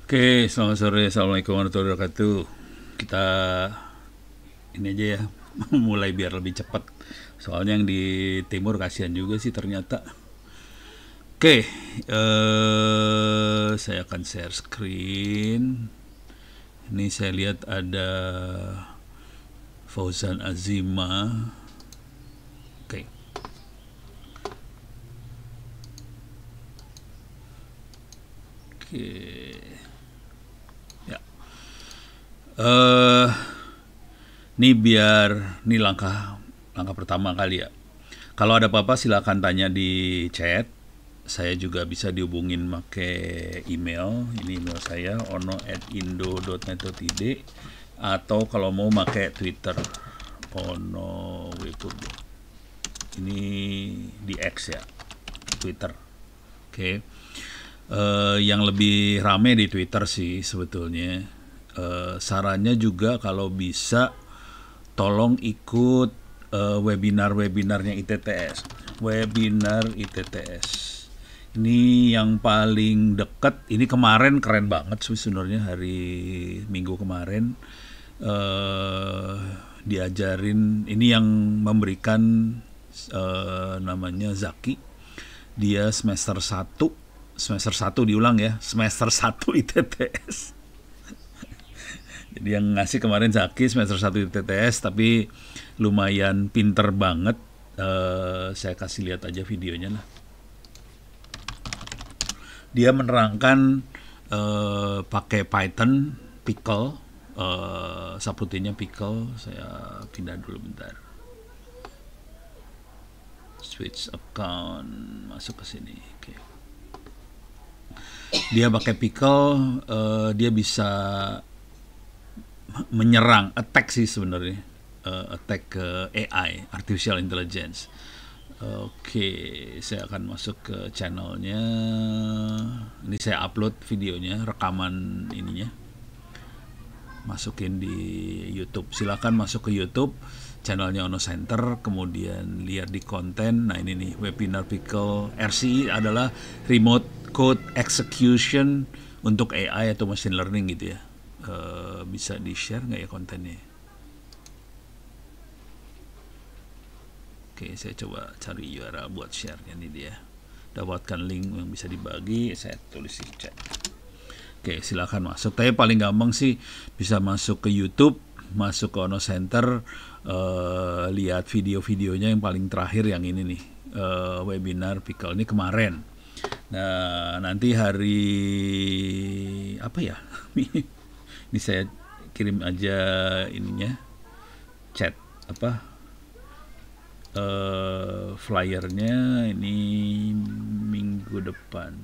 Oke, selamat sore. Assalamualaikum warahmatullahi wabarakatuh. Kita ini aja ya, mulai biar lebih cepat. Soalnya yang di timur kasihan juga sih ternyata. Oke, saya akan share screen. Ini saya lihat ada Fauzan Azima. Oke. Oke. Ya. Eh ini langkah pertama kali ya. Kalau ada apa-apa silakan tanya di chat. Saya juga bisa dihubungin pakai email. Ini email saya ono@indo.net.id atau kalau mau pakai Twitter Ono Wikurbo. Ini di X ya, Twitter. Oke. Yang lebih rame di Twitter sih sebetulnya. Sarannya juga kalau bisa tolong ikut webinar-webinarnya ITTS. Webinar ITTS. Ini yang paling dekat. Ini kemarin keren banget sih sebenarnya, hari Minggu kemarin diajarin. Ini yang memberikan namanya Zaki. Dia semester 1 diulang ya, semester 1 ITTS. Jadi yang ngasih kemarin Zaki semester 1 ITTS, tapi lumayan pinter banget. Saya kasih lihat aja videonya lah. Dia menerangkan pakai Python, Pickle, subroutine-nya Pickle. Saya pindah dulu bentar. Switch account, masuk ke sini. Oke. Dia pakai Pickle, dia bisa menyerang, attack sih sebenarnya, attack ke AI, artificial intelligence. Oke, saya akan masuk ke channelnya. Ini saya upload videonya, rekaman ininya, masukin di YouTube. Silakan masuk ke YouTube, channelnya Ono Center, kemudian lihat di konten. Nah ini nih, webinar Pickle. RCE adalah Remote Code Execution untuk AI atau machine learning gitu ya. Bisa di share nggak ya kontennya? Oke, saya coba cari URL buat share. Ini dia, dapatkan link yang bisa dibagi. Saya tulis di chat. Oke, silakan masuk. Tapi paling gampang sih bisa masuk ke YouTube, masuk ke Ono Center, lihat video-videonya yang paling terakhir yang ini nih, webinar Pickle ini kemarin. Nah, nanti hari apa ya? Ini saya kirim aja ininya, chat apa? Flyernya ini minggu depan.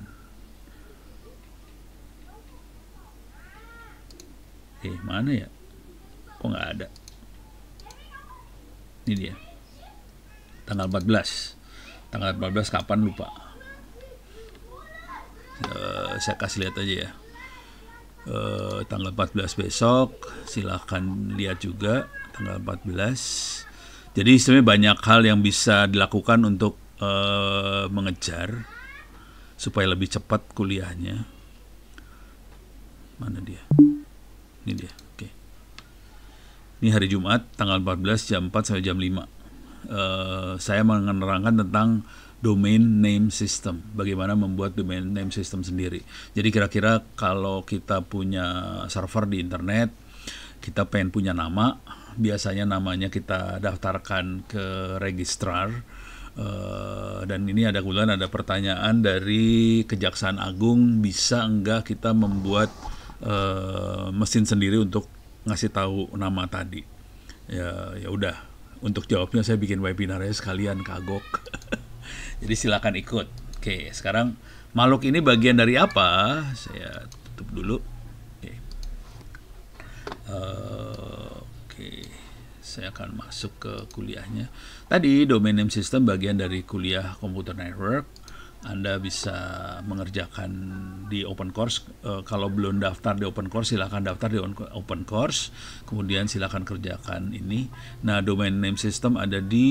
Mana ya? Kok nggak ada? Ini dia. Tanggal 14. Tanggal 14 kapan lupa. Saya kasih lihat aja ya. Tanggal 14 besok. Silahkan lihat juga tanggal 14. Jadi sebenarnya banyak hal yang bisa dilakukan untuk mengejar supaya lebih cepat kuliahnya. Mana dia? Ini dia. Oke. Ini hari Jumat tanggal 14 jam 4 sampai jam 5. Saya menerangkan tentang domain name system, bagaimana membuat domain name system sendiri. Jadi kira-kira kalau kita punya server di internet, kita pengen punya nama, biasanya namanya kita daftarkan ke registrar, dan ini kebetulan ada pertanyaan dari Kejaksaan Agung, bisa enggak kita membuat mesin sendiri untuk ngasih tahu nama tadi. Ya udah, untuk jawabnya saya bikin webinarnya sekalian, kagok. Jadi silakan ikut. Oke, sekarang makhluk ini bagian dari apa? Saya tutup dulu. Oke, saya akan masuk ke kuliahnya. Tadi domain name system bagian dari kuliah Computer Network. Anda bisa mengerjakan di open course. Kalau belum daftar di open course, silakan daftar di open course. Kemudian silakan kerjakan ini. Nah, domain name system ada di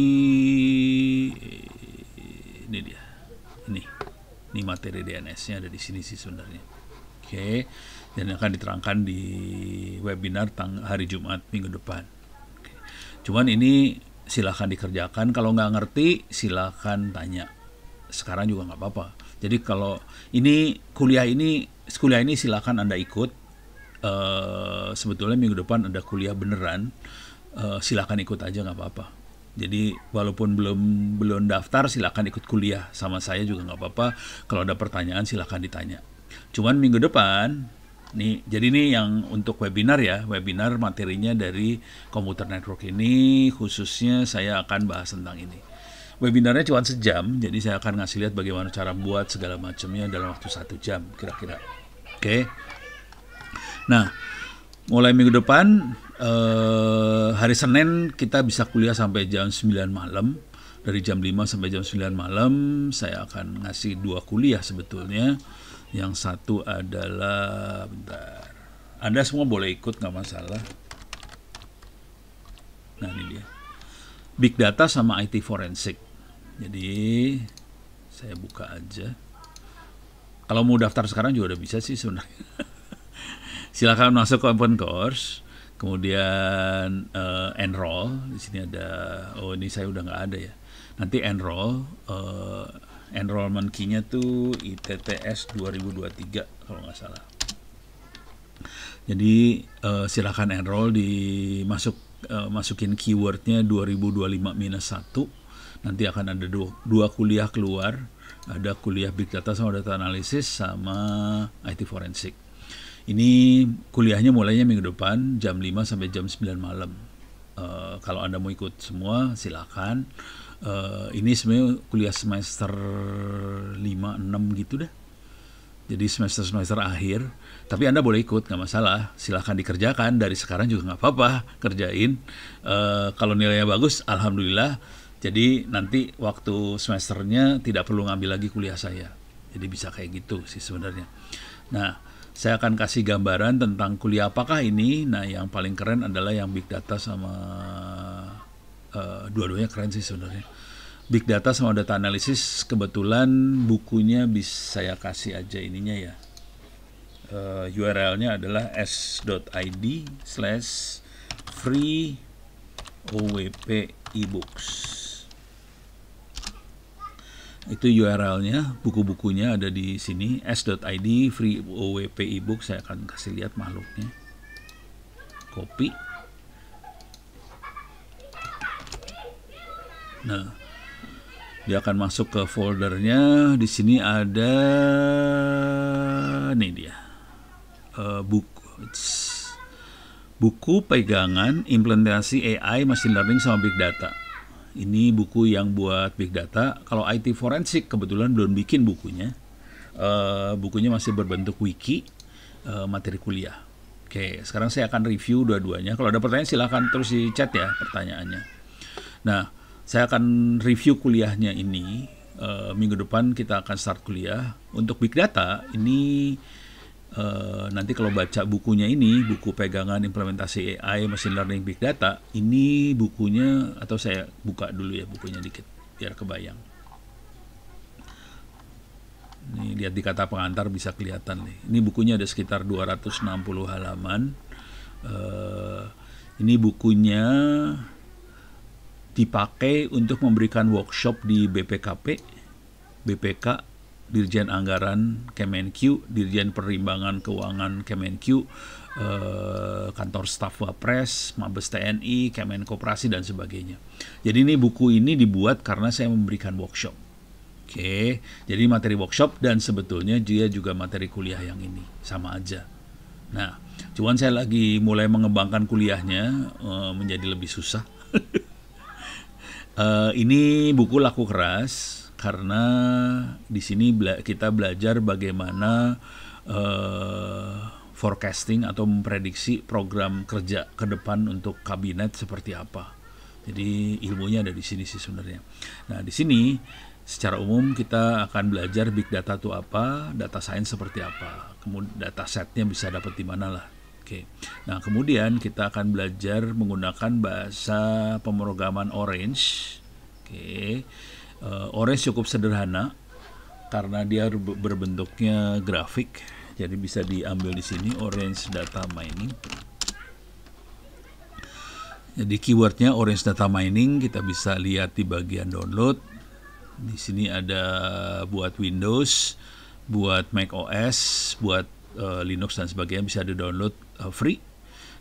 ini dia. Ini materi DNS-nya ada di sini sih sebenarnya. Oke. Dan akan diterangkan di webinar hari Jumat minggu depan. Oke. Cuman ini silahkan dikerjakan, kalau nggak ngerti silahkan tanya. Sekarang juga nggak apa-apa. Jadi kalau ini kuliah ini silahkan Anda ikut. Sebetulnya minggu depan ada kuliah beneran. Silahkan ikut aja, nggak apa-apa. Jadi walaupun belum daftar, silahkan ikut kuliah sama saya juga nggak apa-apa. Kalau ada pertanyaan silahkan ditanya. Cuman minggu depan nih, jadi ini yang untuk webinar ya, webinar materinya dari Computer Network ini, khususnya saya akan bahas tentang ini. Webinarnya cuma sejam, jadi saya akan ngasih lihat bagaimana cara buat segala macamnya dalam waktu 1 jam kira-kira. Oke. Nah, mulai minggu depan hari Senin kita bisa kuliah sampai jam 9 malam. Dari jam 5 sampai jam 9 malam saya akan ngasih 2 kuliah sebetulnya. Yang satu adalah, bentar, Anda semua boleh ikut, nggak masalah. Nah, ini dia, Big Data sama IT Forensik. Jadi saya buka aja. Kalau mau daftar sekarang juga udah bisa sih sebenarnya. Silakan masuk ke open course, kemudian enroll. Di sini ada, ini saya udah nggak ada ya. Nanti enroll. Enrollment key-nya tuh ITTS 2023 kalau nggak salah. Jadi silakan enroll, masukin keywordnya 2025-1. Nanti akan ada dua kuliah keluar. Ada kuliah Big Data sama Data Analysis sama IT Forensik. Ini kuliahnya mulainya minggu depan jam 5 sampai jam 9 malam. Kalau Anda mau ikut semua silakan. Ini sebenarnya kuliah semester 5-6 gitu dah. Jadi semester akhir. Tapi Anda boleh ikut, nggak masalah. Silahkan dikerjakan, dari sekarang juga nggak apa-apa. Kerjain. Kalau nilainya bagus, alhamdulillah. Jadi nanti waktu semesternya tidak perlu ngambil lagi kuliah saya. Jadi bisa kayak gitu sih sebenarnya. Nah, saya akan kasih gambaran tentang kuliah apakah ini. Nah, yang paling keren adalah yang Big Data sama dua-duanya keren sih sebenarnya. Big Data sama Data Analysis kebetulan bukunya bisa saya kasih aja ininya ya. URL-nya adalah s.id/free OWP ebooks. Itu URL-nya, buku-bukunya ada di sini, s.id free OWP ebook. Saya akan kasih lihat makhluknya. Copy. Nah, dia akan masuk ke foldernya. Di sini ada, nih dia, buku pegangan implementasi AI, machine learning sama big data. Ini buku yang buat big data. Kalau IT forensik kebetulan belum bikin bukunya. Bukunya masih berbentuk wiki, materi kuliah. Oke, sekarang saya akan review dua-duanya. Kalau ada pertanyaan silahkan terus di chat ya pertanyaannya. Nah, saya akan review kuliahnya ini. Minggu depan kita akan start kuliah. Untuk big data ini nanti kalau baca bukunya ini, buku pegangan implementasi AI, machine learning, big data, ini bukunya, atau saya buka dulu ya bukunya dikit biar kebayang. Ini lihat di kata pengantar bisa kelihatan nih. Ini bukunya ada sekitar 260 halaman. Ini bukunya dipakai untuk memberikan workshop di BPKP, BPK, Dirjen Anggaran Kemenq, Dirjen Perimbangan Keuangan Kemenq, kantor staf Wapres, Mabes TNI, Kemenkoperasi dan sebagainya. Jadi ini buku ini dibuat karena saya memberikan workshop. Oke, jadi materi workshop dan sebetulnya dia juga materi kuliah yang ini sama aja. Nah, cuman saya lagi mulai mengembangkan kuliahnya menjadi lebih susah. Ini buku laku keras karena di sini kita belajar bagaimana forecasting atau memprediksi program kerja ke depan untuk kabinet seperti apa. Jadi ilmunya ada di sini sih sebenarnya. Nah, di sini secara umum kita akan belajar big data itu apa, data science seperti apa, kemudian data setnya bisa dapat di mana lah. Oke. Nah, kemudian kita akan belajar menggunakan bahasa pemrograman Orange. Oke. Orange cukup sederhana karena dia berbentuknya grafik. Jadi bisa diambil di sini Orange Data Mining. Jadi keywordnya Orange Data Mining, kita bisa lihat di bagian download. Di sini ada buat Windows, buat Mac OS, buat Linux dan sebagainya, bisa di download free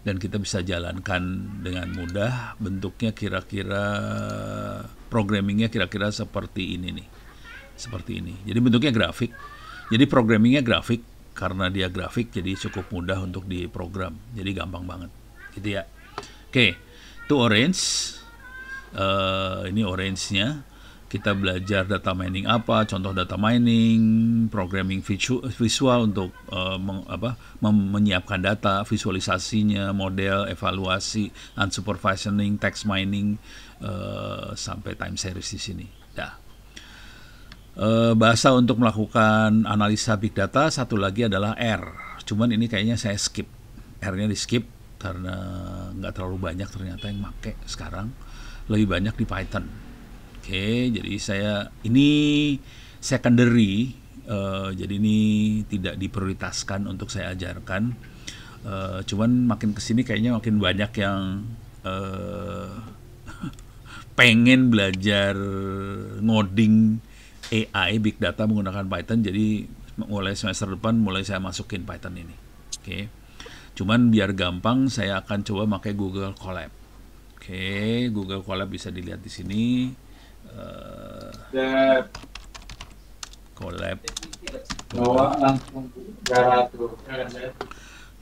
dan kita bisa jalankan dengan mudah. Bentuknya kira-kira, programmingnya kira-kira seperti ini nih, seperti ini. Jadi bentuknya grafik. Jadi programmingnya grafik, karena dia grafik jadi cukup mudah untuk diprogram. Jadi gampang banget, gitu ya. Oke, itu Orange. Ini Orange-nya. Kita belajar data mining apa, contoh data mining, programming visual untuk menyiapkan data, visualisasinya, model, evaluasi, unsupervised learning, text mining, sampai time series di sini. Dah. Bahasa untuk melakukan analisa big data satu lagi adalah R. Cuman ini kayaknya saya skip. R-nya di skip karena nggak terlalu banyak ternyata yang make sekarang. Lebih banyak di Python. Oke, jadi ini secondary, jadi ini tidak diprioritaskan untuk saya ajarkan. Cuman makin kesini kayaknya makin banyak yang pengen belajar ngoding AI, big data menggunakan Python. Jadi mulai semester depan mulai saya masukin Python ini. Oke, cuman biar gampang saya akan coba pakai Google Colab. Oke, Google Colab bisa dilihat di sini. Colab.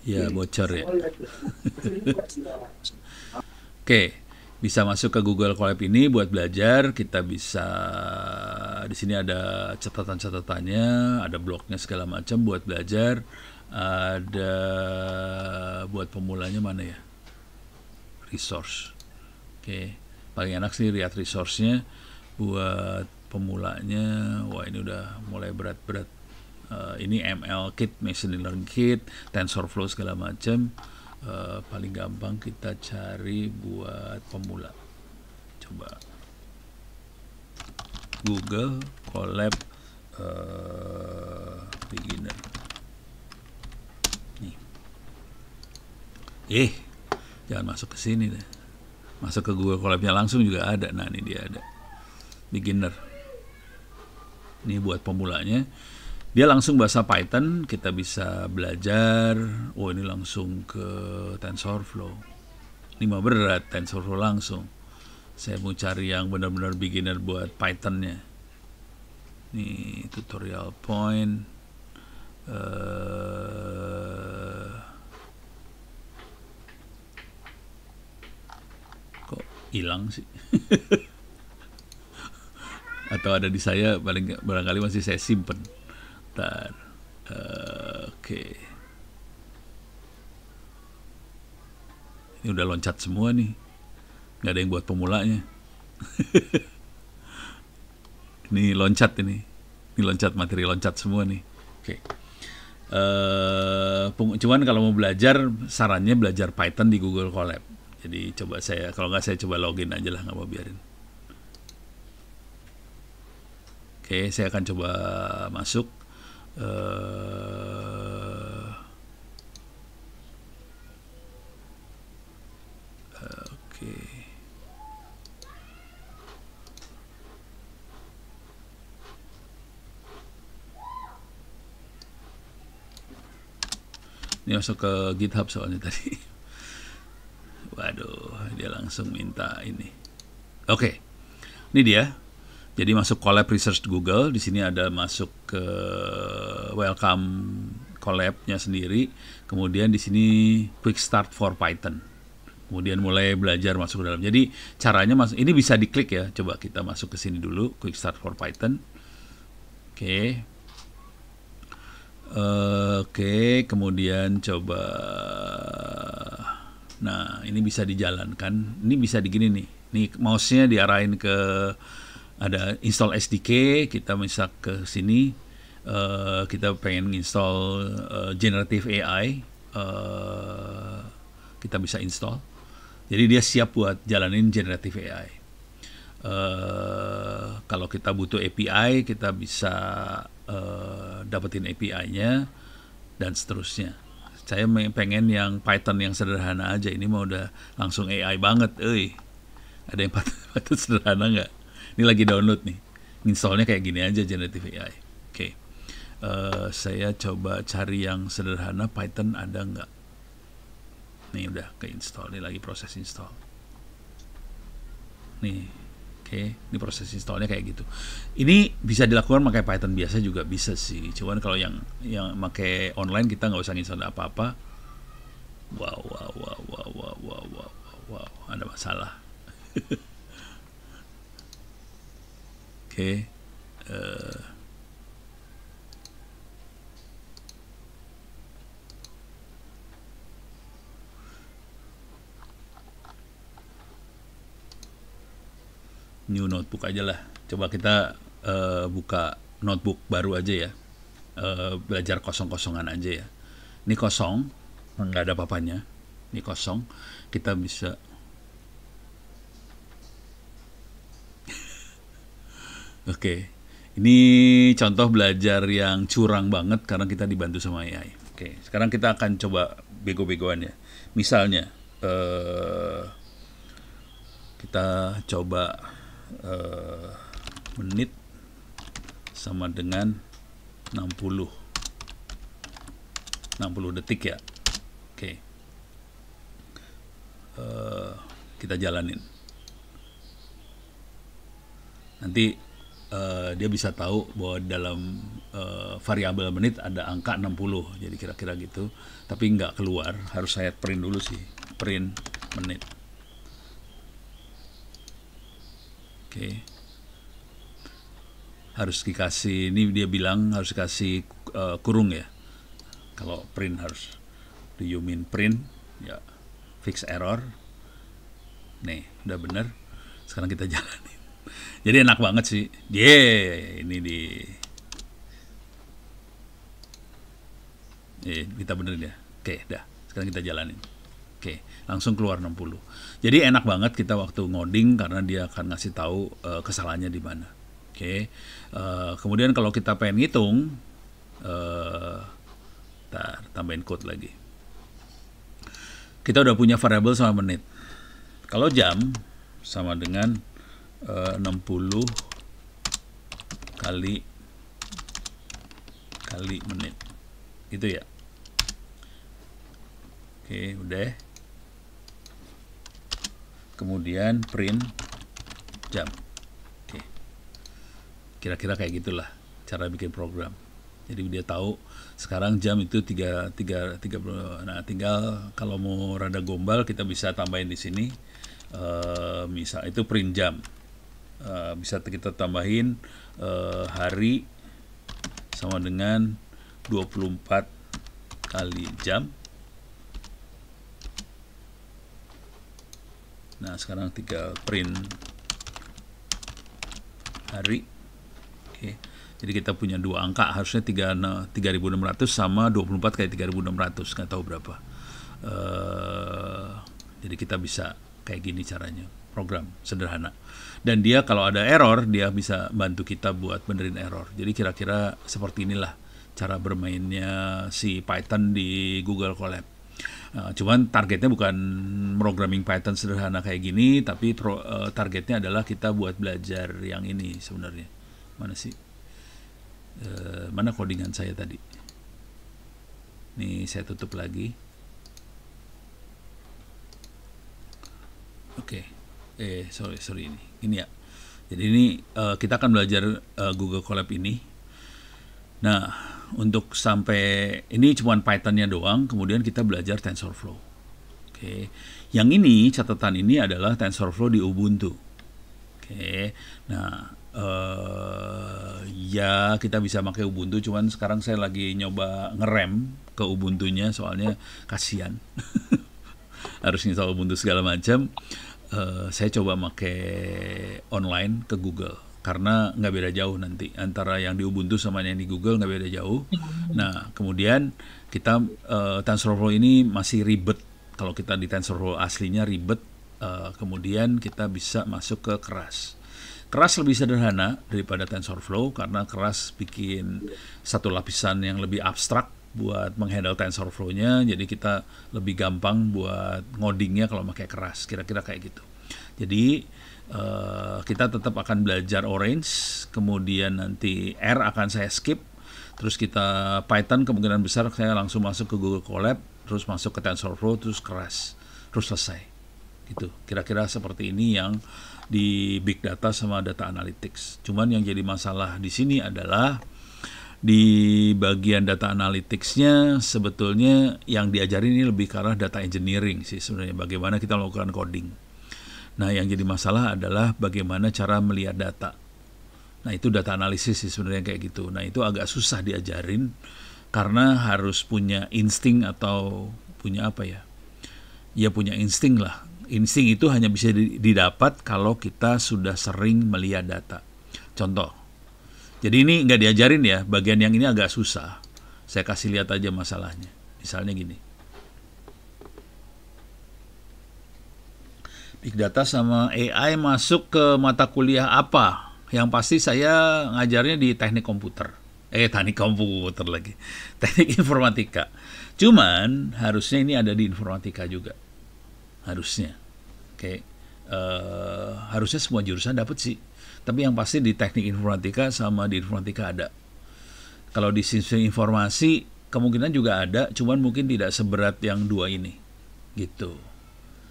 Ya, bocor ya. Oke, bisa masuk ke Google Colab ini buat belajar. Kita bisa, di sini ada catatan-catatannya, ada blognya segala macam buat belajar. Ada buat pemulanya mana ya? Resource. Oke, paling enak sih lihat resource-nya. Buat pemulanya, wah ini udah mulai berat-berat. Ini ML Kit, Machine Learning Kit, TensorFlow segala macam. Paling gampang kita cari buat pemula. Coba Google Colab beginner. Nih. Jangan masuk ke sini deh. Masuk ke Google Colab-nya langsung juga ada. Nah, ini dia ada. Beginner. Ini buat pemulanya. Dia langsung bahasa Python, kita bisa belajar. Oh, ini langsung ke TensorFlow. Ini mah berat, TensorFlow langsung. Saya mau cari yang benar-benar beginner buat Python-nya. Ini tutorial point. Kok hilang sih? Atau ada di saya, barangkali masih saya simpen. Bentar. Oke. Ini udah loncat semua nih. Nggak ada yang buat pemulanya. Ini loncat ini. Ini loncat, materi loncat semua nih. Oke. Cuman kalau mau belajar, sarannya belajar Python di Google Colab. Jadi coba kalau nggak saya coba login aja lah, nggak mau biarin. Oke, saya akan coba masuk. Oke. Ini masuk ke GitHub soalnya tadi. Waduh, dia langsung minta ini. Oke, ini dia. Jadi masuk Colab Research Google. Di sini ada masuk ke Welcome Colab-nya sendiri. Kemudian di sini Quick Start for Python. Kemudian mulai belajar masuk ke dalam. Jadi caranya ini bisa diklik ya. Coba kita masuk ke sini dulu, Quick Start for Python. Oke. Oke, kemudian coba. Nah, ini bisa dijalankan. Ini bisa digini nih. Nih mouse-nya diarahin ke ada install SDK, kita bisa ke sini, kita pengen install generative AI, kita bisa install. Jadi dia siap buat jalanin generative AI. Kalau kita butuh API, kita bisa dapetin API-nya. dan seterusnya. Saya pengen yang Python yang sederhana aja. Ini mah udah langsung AI banget. Ada yang Python sederhana nggak? Ini lagi download nih. Installnya kayak gini aja, generative AI. Oke. Saya coba cari yang sederhana, Python ada nggak? Nih udah ke install. Ini lagi proses install. Nih, oke. Ini proses installnya kayak gitu. Ini bisa dilakukan pakai Python biasa juga bisa sih. Cuman kalau yang pakai online kita nggak usah install apa-apa. Wow, ada masalah. Oke. New notebook aja lah. Coba kita buka notebook baru aja ya. Belajar kosong-kosongan aja ya. Ini kosong, nggak ada apa-apanya. Ini kosong. Kita bisa Oke. Ini contoh belajar yang curang banget karena kita dibantu sama AI. Oke, sekarang kita akan coba bego-begoan ya. Misalnya kita coba menit sama dengan 60 detik ya. Oke. Kita jalanin. Nanti dia bisa tahu bahwa dalam variabel menit ada angka 60, jadi kira-kira gitu. Tapi nggak keluar, harus saya print dulu sih, print menit. Oke. Harus dikasih, ini dia bilang harus dikasih kurung ya. Kalau print harus, do you mean print? Ya, fix error. Nih, udah bener. Sekarang kita jalanin. Jadi enak banget sih. Ini kita benerin ya. Oke, dah. Sekarang kita jalanin. Oke, langsung keluar 60. Jadi enak banget kita waktu ngoding karena dia akan ngasih tahu kesalahannya di mana. Oke. Kemudian kalau kita pengen ngitung, tambahin code lagi. Kita udah punya variabel sama menit. Kalau jam sama dengan 60 kali menit. Gitu ya. Oke, udah. Kemudian print jam. Oke. Kira-kira kayak gitulah cara bikin program. Jadi dia tahu sekarang jam itu 30. Nah, tinggal kalau mau rada gombal kita bisa tambahin di sini. Misal itu print jam. Bisa kita tambahin hari sama dengan 24 kali jam. Nah, sekarang tinggal print hari. Oke. Jadi kita punya dua angka, harusnya 3600 sama 24 kali 3600, nggak tahu berapa. Jadi kita bisa kayak gini caranya, program sederhana. Dan dia kalau ada error, dia bisa bantu kita buat benerin error. Jadi kira-kira seperti inilah cara bermainnya si Python di Google Colab. Cuman targetnya bukan programming Python sederhana kayak gini, tapi targetnya adalah kita buat belajar yang ini sebenarnya. Mana sih? Mana codingan saya tadi? Nih saya tutup lagi. Oke. Sorry ini ya. Jadi ini kita akan belajar Google Colab ini. Nah, untuk sampai ini cuma Python-nya doang, kemudian kita belajar TensorFlow. Oke. Yang ini catatan ini adalah TensorFlow di Ubuntu. Oke. Nah, ya kita bisa pakai Ubuntu, cuman sekarang saya lagi nyoba ngerem ke Ubuntunya soalnya kasihan. Harus install Ubuntu segala macam. Saya coba pakai online ke Google karena nggak beda jauh nanti antara yang di Ubuntu sama yang di Google, nggak beda jauh. Nah, kemudian kita TensorFlow ini masih ribet. Kalau kita di TensorFlow aslinya ribet, kemudian kita bisa masuk ke Keras. Keras lebih sederhana daripada TensorFlow karena Keras bikin satu lapisan yang lebih abstrak. buat menghandle TensorFlow-nya, jadi kita lebih gampang buat ngodingnya kalau pakai keras, kira-kira kayak gitu. Jadi kita tetap akan belajar Orange, kemudian nanti R akan saya skip, terus kita Python kemungkinan besar saya langsung masuk ke Google Colab, terus masuk ke TensorFlow, terus keras, terus selesai. Gitu. Kira-kira seperti ini yang di Big Data sama Data Analytics. Cuman yang jadi masalah di sini adalah di bagian data analytics-nya sebetulnya yang diajarin ini lebih ke arah data engineering sih sebenarnya, bagaimana kita melakukan coding. Nah, yang jadi masalah adalah bagaimana cara melihat data. Nah, itu data analisis sih sebenarnya kayak gitu. Nah, itu agak susah diajarin karena harus punya insting atau punya apa ya? Ya punya insting lah. Insting itu hanya bisa didapat kalau kita sudah sering melihat data. Contoh, jadi ini nggak diajarin ya, bagian yang ini agak susah. Saya kasih lihat aja masalahnya. Misalnya gini. Big Data sama AI masuk ke mata kuliah apa? Yang pasti saya ngajarnya di teknik komputer. Teknik komputer lagi. Teknik informatika. Cuman harusnya ini ada di informatika juga. Harusnya. Oke. Harusnya semua jurusan dapat sih. Tapi yang pasti di teknik informatika sama di informatika ada. Kalau di sistem informasi kemungkinan juga ada, cuman mungkin tidak seberat yang dua ini. Gitu.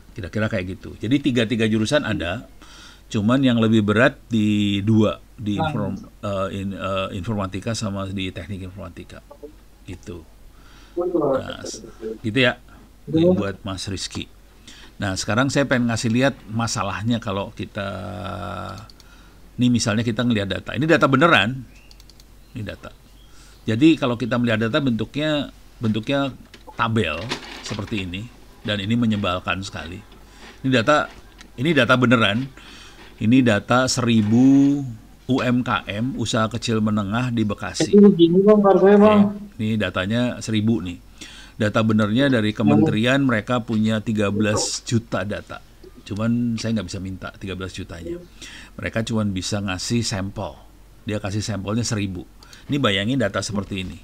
Kira-kira kayak gitu. Jadi tiga jurusan ada, cuman yang lebih berat di dua, di informatika sama di teknik informatika. Gitu. Nah, gitu ya. Ini buat Mas Rizky. Nah, sekarang saya pengen ngasih lihat masalahnya kalau kita ini misalnya kita ngelihat data. Ini data beneran. Ini data. Jadi kalau kita melihat data bentuknya tabel seperti ini dan ini menyebalkan sekali. Ini data beneran. Ini data 1000 UMKM, usaha kecil menengah di Bekasi. Ini datanya 1000 nih. Data benernya dari kementerian mereka punya 13 juta data. Cuman saya nggak bisa minta 13 jutanya. Mereka cuma bisa ngasih sampel. Dia kasih sampelnya 1000. Ini bayangin data seperti ini.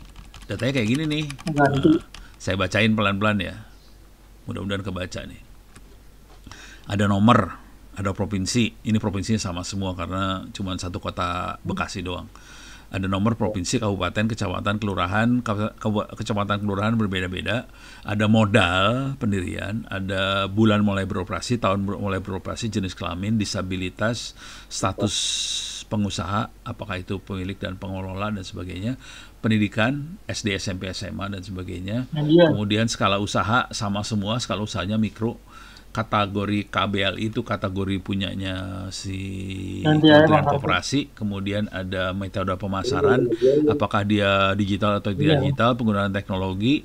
Datanya kayak gini nih. Nah, saya bacain pelan-pelan ya. Mudah-mudahan kebaca nih. Ada nomor, ada provinsi. Ini provinsinya sama semua karena cuma satu kota Bekasi doang. Ada nomor provinsi, kabupaten, kecamatan, kelurahan. Kecamatan, kelurahan berbeda-beda. Ada modal pendirian, ada bulan mulai beroperasi, tahun mulai beroperasi, jenis kelamin, disabilitas, status pengusaha, apakah itu pemilik dan pengelola dan sebagainya, pendidikan, SD, SMP, SMA dan sebagainya. Kemudian skala usaha sama semua, skala usahanya mikro. Kategori KBLI itu kategori punyanya si Kementerian Koperasi, kemudian ada metode pemasaran, apakah dia digital atau tidak digital, penggunaan teknologi,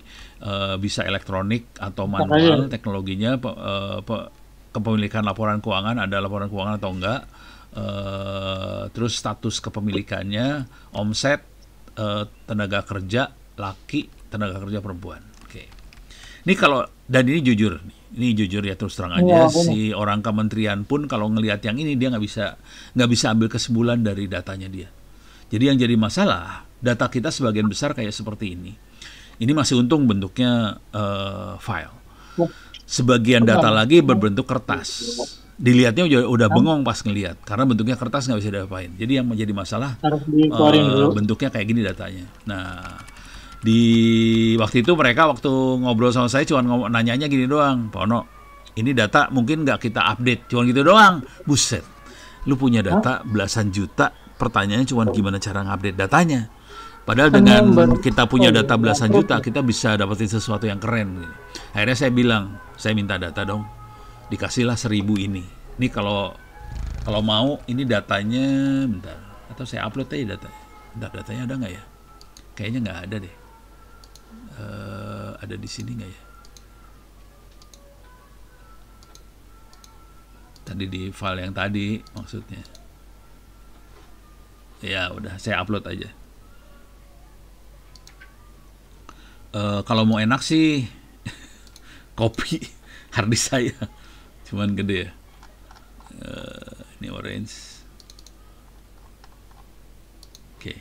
bisa elektronik atau manual teknologinya, kepemilikan laporan keuangan, ada laporan keuangan atau enggak, terus status kepemilikannya, omset, tenaga kerja laki, tenaga kerja perempuan. Oke. Ini kalau, dan ini jujur nih. Ini jujur ya, terus terang aja, si orang kementerian pun kalau ngelihat yang ini dia nggak bisa ambil kesimpulan dari datanya dia. Jadi yang jadi masalah, data kita sebagian besar kayak seperti ini. Ini masih untung bentuknya file. Sebagian data lagi berbentuk kertas. Dilihatnya udah bengong pas ngelihat karena bentuknya kertas nggak bisa diapain. Jadi yang menjadi masalah bentuknya kayak gini datanya. Nah, di waktu itu mereka waktu ngobrol sama saya cuma nanyanya gini doang, Pak Ono, ini data mungkin nggak kita update, cuma gitu doang. Buset, lu punya data belasan juta, pertanyaannya cuma gimana cara ngupdate datanya. Padahal dengan kita punya data belasan juta, kita bisa dapetin sesuatu yang keren. Akhirnya saya bilang, saya minta data dong, dikasihlah 1000 ini. Ini kalau mau, ini datanya, bentar, atau saya upload aja datanya. Bentar, datanya ada nggak ya? Kayaknya nggak ada deh. Ada di sini nggak ya? Tadi di file yang tadi maksudnya. Ya udah, saya upload aja. Kalau mau enak sih copy harddisk saya, cuman gede ya. Ini orange. Oke.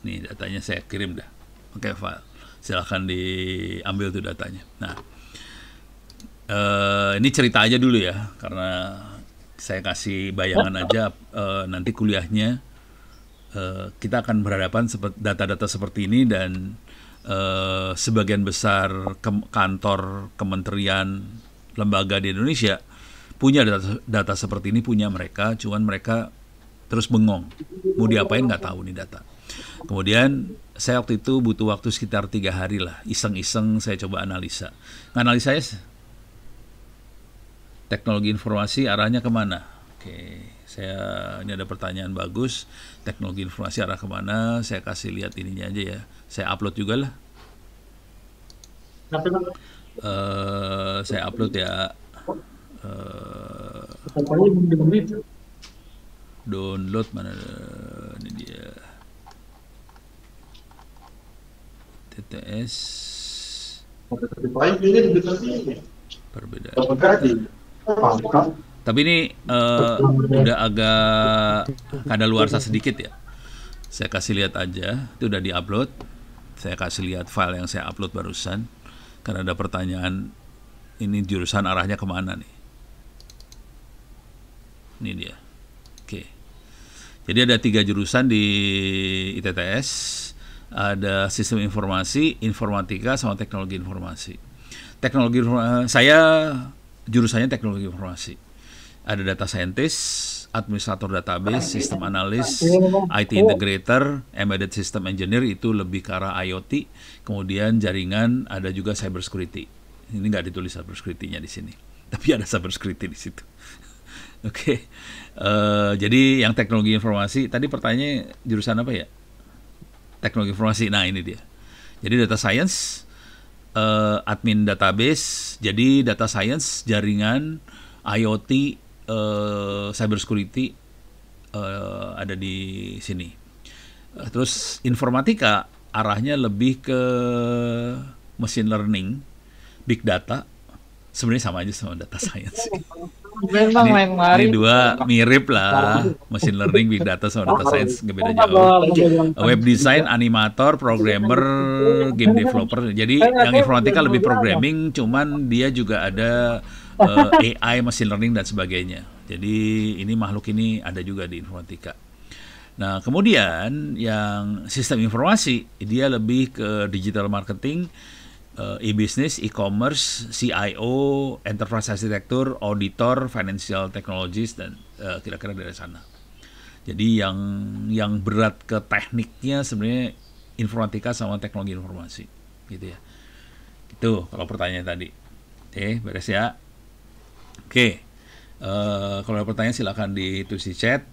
Nih datanya saya kirim dah. Oke, file. Silahkan diambil tuh datanya. Nah, ini cerita aja dulu ya, karena saya kasih bayangan aja. Nanti kuliahnya kita akan berhadapan data-data seperti ini, dan sebagian besar kantor kementerian lembaga di Indonesia punya data seperti ini, punya mereka, cuman mereka terus bengong, mau diapain nggak tahu nih data. Kemudian saya waktu itu butuh waktu sekitar 3 hari lah, iseng-iseng saya coba analisa. Analisanya teknologi informasi arahnya kemana? Oke, ini ada pertanyaan bagus. Teknologi informasi arah kemana? Saya kasih lihat ininya aja ya. Saya upload juga lah. Saya upload ya. Download mana? Ini dia. TTS. Perbedaan. Tapi ini udah agak kadaluarsa sedikit ya. Saya kasih lihat aja, itu udah diupload. Saya kasih lihat file yang saya upload barusan. Karena ada pertanyaan, ini jurusan arahnya kemana nih? Ini dia. Oke. Jadi ada 3 jurusan di ITTS. Ada sistem informasi, informatika, sama teknologi informasi. Teknologi saya jurusannya teknologi informasi. Ada data scientist, administrator database, sistem analis, IT integrator, embedded system engineer, itu lebih ke arah IoT. Kemudian jaringan, ada juga cyber security. Ini nggak ditulis cyber security-nya di sini, tapi ada cyber security di situ. Oke. Jadi yang teknologi informasi, tadi pertanyaannya jurusan apa ya? Teknologi informasi. Nah, ini dia. Jadi data science, admin database, jadi data science, jaringan, IoT, cyber security ada di sini. Terus informatika arahnya lebih ke machine learning, big data. Sebenarnya sama aja sama data science. Ini dua mirip lah, machine learning, big data sama data science, nggak beda jauh. Web design, animator, programmer, game developer. Jadi yang informatika lebih programming, cuman dia juga ada AI, machine learning dan sebagainya. Jadi ini makhluk ini ada juga di informatika. Nah, kemudian yang sistem informasi, dia lebih ke digital marketing, e-business, e-commerce, CIO, enterprise architecture, auditor, financial technologies, dan kira-kira dari sana. Jadi yang berat ke tekniknya sebenarnya informatika sama teknologi informasi, gitu ya. Itu kalau pertanyaan tadi. Oke, beres ya. Oke, kalau ada pertanyaan silakan ditulis di chat.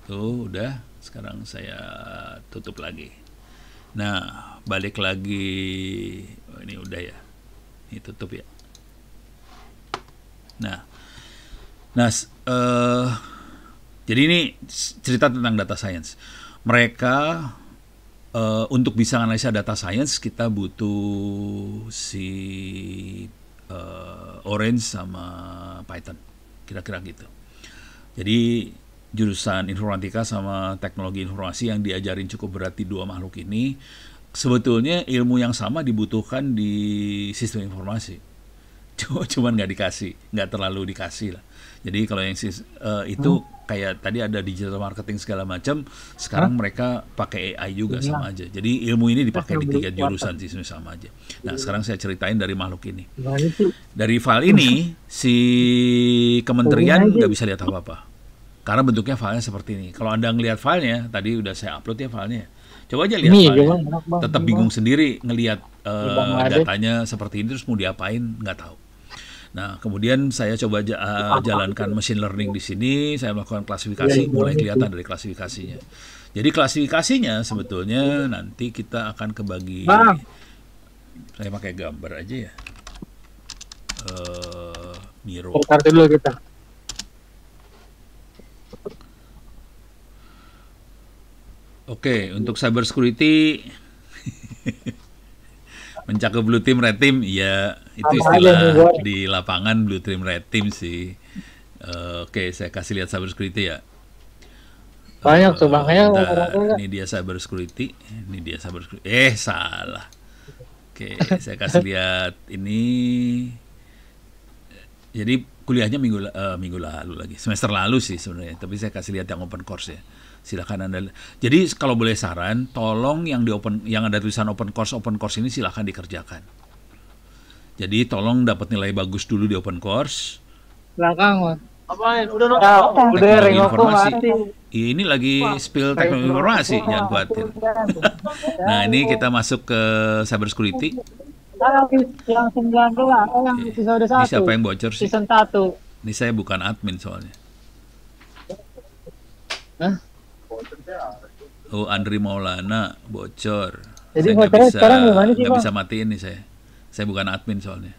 Tuh, udah. Sekarang saya tutup lagi. Nah, balik lagi. Oh, ini udah ya. Ini tutup ya. Nah, jadi ini cerita tentang data science. Mereka untuk bisa analisa data science kita butuh si Orange sama Python, kira-kira gitu. Jadi jurusan informatika sama teknologi informasi yang diajarin cukup berat di dua makhluk ini, sebetulnya ilmu yang sama dibutuhkan di sistem informasi. Cuman nggak terlalu dikasih lah. Jadi kalau yang itu kayak tadi ada digital marketing segala macam, sekarang mereka pakai AI juga sama aja. Jadi ilmu ini dipakai di 3 jurusan sih sama aja. Nah, sekarang saya ceritain dari makhluk ini. Dari file ini si kementerian nggak bisa lihat apa-apa. Karena bentuknya filenya seperti ini. Kalau Anda ngelihat filenya, tadi udah saya upload ya filenya. Coba aja lihat filenya. Tetap bingung sendiri ngelihat datanya seperti ini, terus mau diapain, nggak tahu. Nah, kemudian saya coba jalankan machine learning di sini, saya melakukan klasifikasi, mulai kelihatan dari klasifikasinya. Jadi klasifikasinya sebetulnya nanti kita akan kebagi. Saya pakai gambar aja ya. Miro. Dulu kita. Oke, untuk cyber security mencakup blue team, red team, ya itu istilah di lapangan blue team, red team sih. Oke, saya kasih lihat cyber security ya. Banyak tuh makanya Bentar, ini dia cyber security, salah. Oke, saya kasih lihat ini. Jadi kuliahnya minggu lalu lagi, semester lalu sih sebenarnya. Tapi saya kasih lihat yang open course ya. Silakan Anda. Jadi kalau boleh saran, tolong yang ada tulisan open course ini silakan dikerjakan. Jadi tolong dapat nilai bagus dulu di open course. belakang, Mas. Apain? Udah no. Udah Teknologi ring aku informasi. mati. Ini lagi spill teknologi informasi, jangan khawatir. Nah, ini kita masuk ke cyber security. Yang 19, yang episode Ini 1. siapa yang bocor sih? Season 1. Ini saya bukan admin soalnya. Hah? Oh, Andri Maulana bocor. Jadi Saya nggak bocornya bisa sekarang gimana sih, nggak Bang? bisa matiin nih saya. Saya bukan admin soalnya.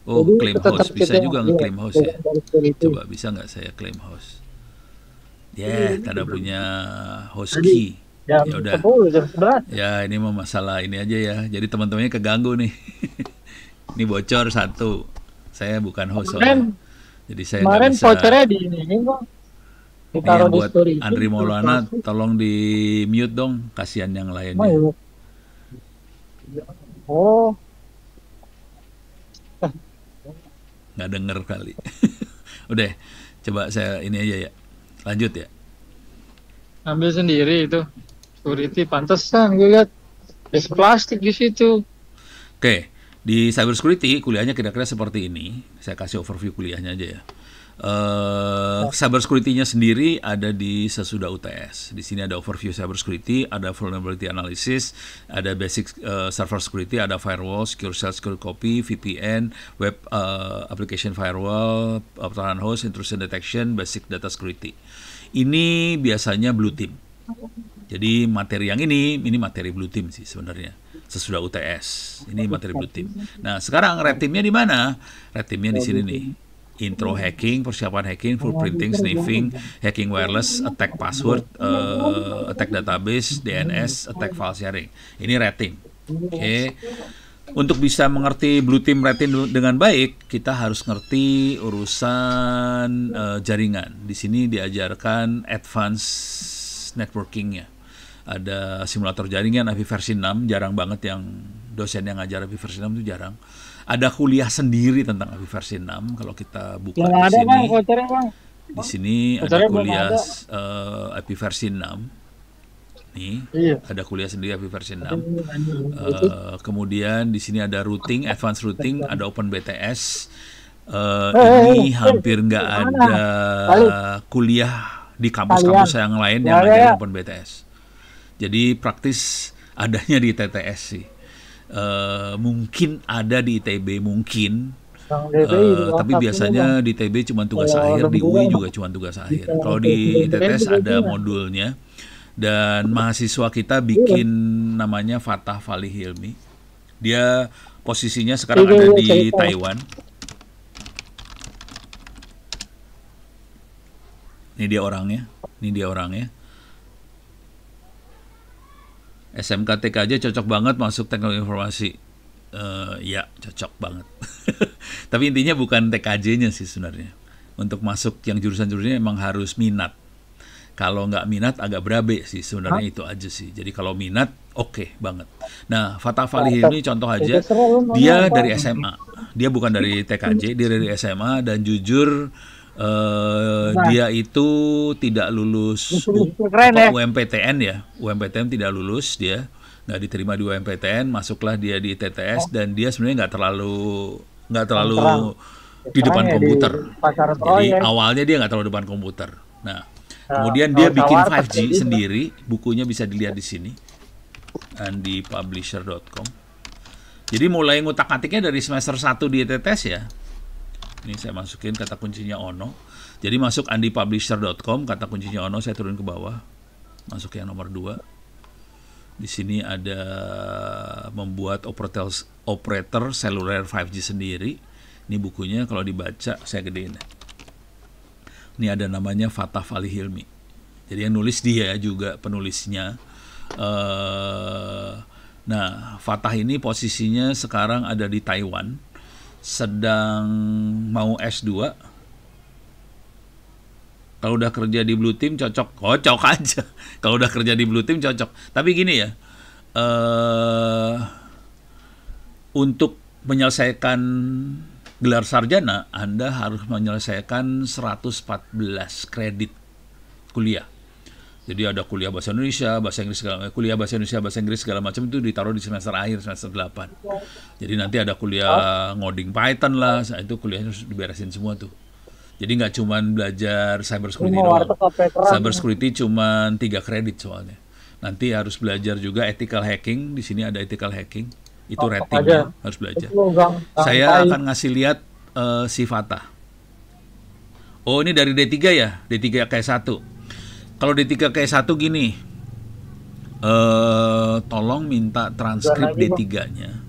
Oh, Jadi claim tetap host. Bisa kita juga yang nge-claim host ya. dari security. Coba bisa nggak saya claim host? Ya, tanda punya host key. Jam Ya udah. 10, jam 11. Ya, ini mah masalah ini aja ya. Jadi teman-temannya keganggu nih. Ini bocor satu. Saya bukan host soalnya. Jadi saya nggak Kemarin bisa. vouchernya di ini, Bang. Ini Ditaruh yang di buat story. Andri Maulana, tolong di mute dong. Kasihan yang Oh, lainnya. iya. Oh, Nggak denger kali. Udah, coba saya ini aja ya. Lanjut ya. ambil sendiri itu. Security pantesan gue lihat ada plastik di situ. Oke, di cyber security kuliahnya kira-kira seperti ini. Saya kasih overview kuliahnya aja ya. Cyber security-nya sendiri ada di sesudah UTS. Di sini ada overview cyber security, ada vulnerability analysis, ada basic server security, ada firewall, secure shell, secure copy, VPN, web application firewall, pertahanan host, intrusion detection, basic data security. Ini biasanya blue team. Jadi materi yang ini materi blue team sih sebenarnya. Sesudah UTS. Ini materi blue team. Nah, sekarang red teamnya di mana? Red teamnya di sini nih. Intro hacking, persiapan hacking, full printing, sniffing, hacking wireless, attack password, attack database, DNS, attack file sharing. Ini red team. Oke. Untuk bisa mengerti blue team, red team dengan baik, kita harus ngerti urusan jaringan. Di sini diajarkan advanced networking-nya. Ada simulator jaringan IP versi 6, jarang banget yang dosen yang ngajar IP versi 6 itu jarang. Ada kuliah sendiri tentang IP versi 6 kalau kita buka Yang di ada, sini. Bang, vouchernya, Bang. Di sini ada Vouchernya belum kuliah ada. IP versi 6. Nih, Iya. ada kuliah sendiri IP versi 6. Kemudian di sini ada routing, advanced routing, ada OpenBTS. Ini hampir nggak ada kuliah di kampus-kampus yang lain yang ngajarin OpenBTS. Jadi praktis adanya di TTS sih. Mungkin ada di ITB mungkin. Tapi biasanya di ITB cuma tugas akhir, di UI juga cuma tugas akhir. Kalau di ITS ada modulnya. Dan mahasiswa kita bikin namanya Fatah Fali Hilmi. Dia posisinya sekarang ada di Taiwan. Ini dia orangnya. SMK TKJ cocok banget masuk teknologi informasi. Ya, cocok banget. Tapi intinya bukan TKJ-nya sih sebenarnya. Untuk masuk yang jurusan-jurusannya emang harus minat. Kalau nggak minat agak berabe sih sebenarnya, itu aja sih. Jadi kalau minat oke banget. Nah, Fatah Fali ini contoh aja, dia dari SMA. Dia bukan dari TKJ, dia dari SMA dan jujur dia itu tidak lulus UMPTN ya. UMPTN tidak lulus dia. Nggak diterima di UMPTN, masuklah dia di TTS dan dia sebenarnya nggak terlalu di depan komputer. Jadi awalnya dia nggak terlalu depan komputer. Nah, kemudian dia bikin 5G sendiri, bukunya bisa dilihat di sini, andipublisher.com. Jadi mulai ngutak-ngatiknya dari semester 1 di TTS ya. Ini saya masukin kata kuncinya Ono. Jadi masuk andipublisher.com, kata kuncinya Ono, saya turun ke bawah. Masuk yang nomor 2. Di sini ada membuat operator seluler 5G sendiri. Ini bukunya kalau dibaca, saya gedein. Ini ada namanya Fatah Fali Hilmi. Jadi yang nulis dia juga penulisnya. Nah, Fatah ini posisinya sekarang ada di Taiwan. Sedang mau S2. Kalau udah kerja di Blue Team cocok, kocok aja. Kalau udah kerja di Blue Team cocok. Tapi gini ya, untuk menyelesaikan gelar sarjana, Anda harus menyelesaikan 114 kredit kuliah. Jadi ada kuliah bahasa Indonesia, kuliah bahasa Indonesia, bahasa Inggris segala macam itu ditaruh di semester akhir, semester 8. Jadi nanti ada kuliah ngoding Python lah, itu kuliahnya harus diberesin semua tuh. Jadi nggak cuma belajar cyber security doang. Cyber security cuma 3 kredit soalnya. Nanti harus belajar juga ethical hacking. Di sini ada ethical hacking. Itu ratingnya harus belajar. Saya akan ngasih lihat si Fatah. Oh, ini dari D3 ya? D3 kayak 1. Kalau D3 kayak 1 gini. Tolong minta transkrip D3-nya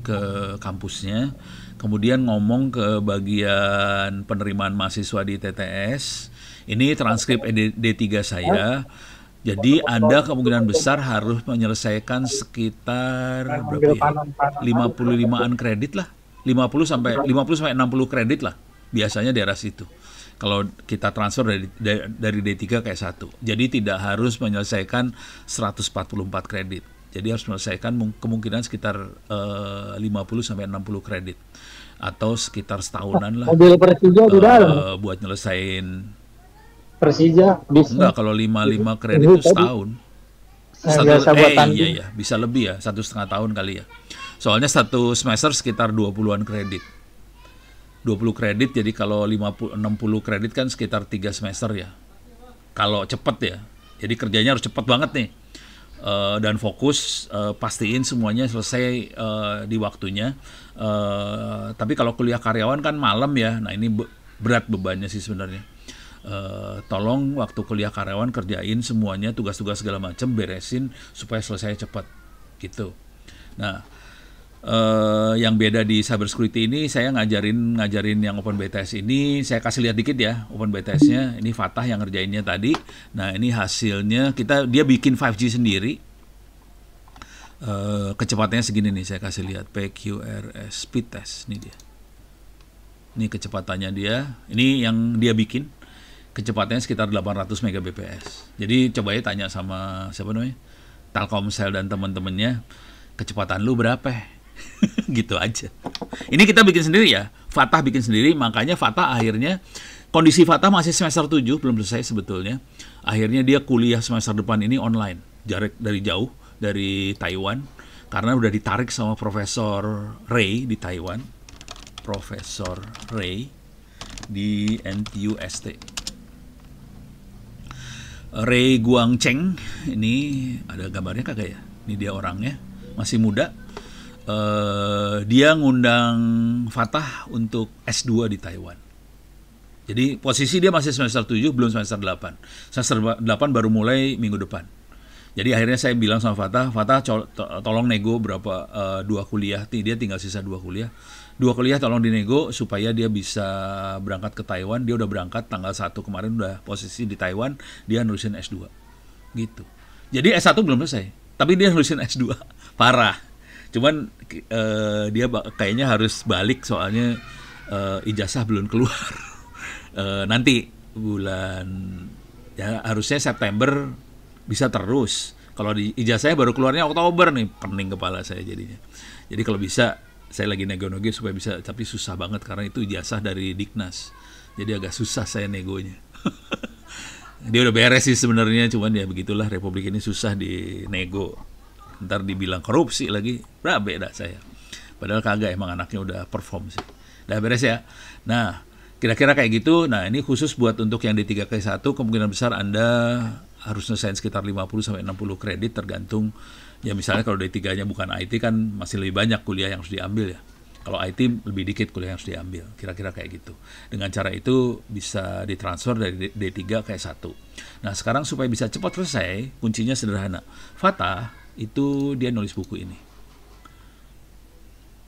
ke kampusnya. Kemudian ngomong ke bagian penerimaan mahasiswa di TTS. Ini transkrip D3 saya. Jadi Anda kemungkinan besar harus menyelesaikan sekitar berapa ya? 55-an kredit lah. 50 sampai 60 kredit lah. Biasanya daerah situ. Kalau kita transfer dari D3 kayak 1. Jadi tidak harus menyelesaikan 144 kredit. Jadi harus menyelesaikan kemungkinan sekitar 50 sampai 60 kredit. Atau sekitar setahunan lah. Mobil Persija di dalam. Buat nyelesain Persija bisa. Enggak, kalau 55 kredit itu setahun. Iya, bisa lebih ya, 1,5 tahun kali ya. Soalnya satu semester sekitar 20-an kredit. 20 kredit, jadi kalau 60 kredit kan sekitar 3 semester ya. Kalau cepet ya. Jadi kerjanya harus cepet banget nih. Dan fokus, pastiin semuanya selesai di waktunya. Tapi kalau kuliah karyawan kan malam ya. Nah, ini berat bebannya sih sebenarnya. Tolong waktu kuliah karyawan kerjain semuanya, tugas-tugas segala macam beresin supaya selesai cepat gitu. Nah, yang beda di cyber security ini saya ngajarin yang Open BTS ini, saya kasih lihat dikit ya Open BTS-nya. Ini Fatah yang ngerjainnya tadi. Nah, ini hasilnya dia bikin 5G sendiri. Kecepatannya segini nih, saya kasih lihat PQRS speed test, ini dia. Ini kecepatannya dia. Ini yang dia bikin. Kecepatannya sekitar 800 Mbps. Jadi coba ya tanya sama siapa namanya? Telkomsel dan teman-temannya, kecepatan lu berapa? Gitu aja. Ini kita bikin sendiri ya. Fatah bikin sendiri, makanya Fatah akhirnya kondisi Fatah masih semester 7, belum selesai sebetulnya. Akhirnya dia kuliah semester depan ini online, jarak dari jauh dari Taiwan karena udah ditarik sama Profesor Ray di Taiwan. Profesor Ray di NTUST. Ray Guangcheng, ini ada gambarnya kagak ya? Ini dia orangnya, masih muda. Dia ngundang Fatah untuk S2 di Taiwan. Jadi posisi dia masih semester 7, belum semester 8. Semester 8 baru mulai minggu depan. Jadi akhirnya saya bilang sama Fatah, tolong nego berapa 2 kuliah. Dia tinggal sisa 2 kuliah. 2 kuliah tolong dinego supaya dia bisa berangkat ke Taiwan. Dia udah berangkat tanggal 1 kemarin, udah posisi di Taiwan, dia nulisin S2 gitu. Jadi S1 belum selesai, tapi dia nulisin S2. Parah. Cuman dia kayaknya harus balik soalnya ijazah belum keluar. Nanti bulan ya harusnya September bisa terus. Kalau di ijazahnya baru keluarnya Oktober nih, pening kepala saya jadinya. Jadi kalau bisa saya lagi nego-nego supaya bisa, tapi susah banget karena itu ijazah dari Diknas. Jadi agak susah saya negonya. Dia udah beres sih sebenarnya, cuman ya begitulah, Republik ini susah dinego. Ntar dibilang korupsi lagi, berabe dah saya. Padahal kagak, emang anaknya udah perform sih. Udah beres ya. Nah, kira-kira kayak gitu. Nah, ini khusus buat untuk yang D3K1, kemungkinan besar Anda harus nyelesain sekitar 50-60 kredit tergantung. Ya misalnya kalau D3-nya bukan IT kan masih lebih banyak kuliah yang harus diambil ya. Kalau IT lebih dikit kuliah yang harus diambil. Kira-kira kayak gitu. Dengan cara itu bisa ditransfer dari D3 ke S1. Nah sekarang supaya bisa cepat selesai, kuncinya sederhana. Fatah itu dia nulis buku ini.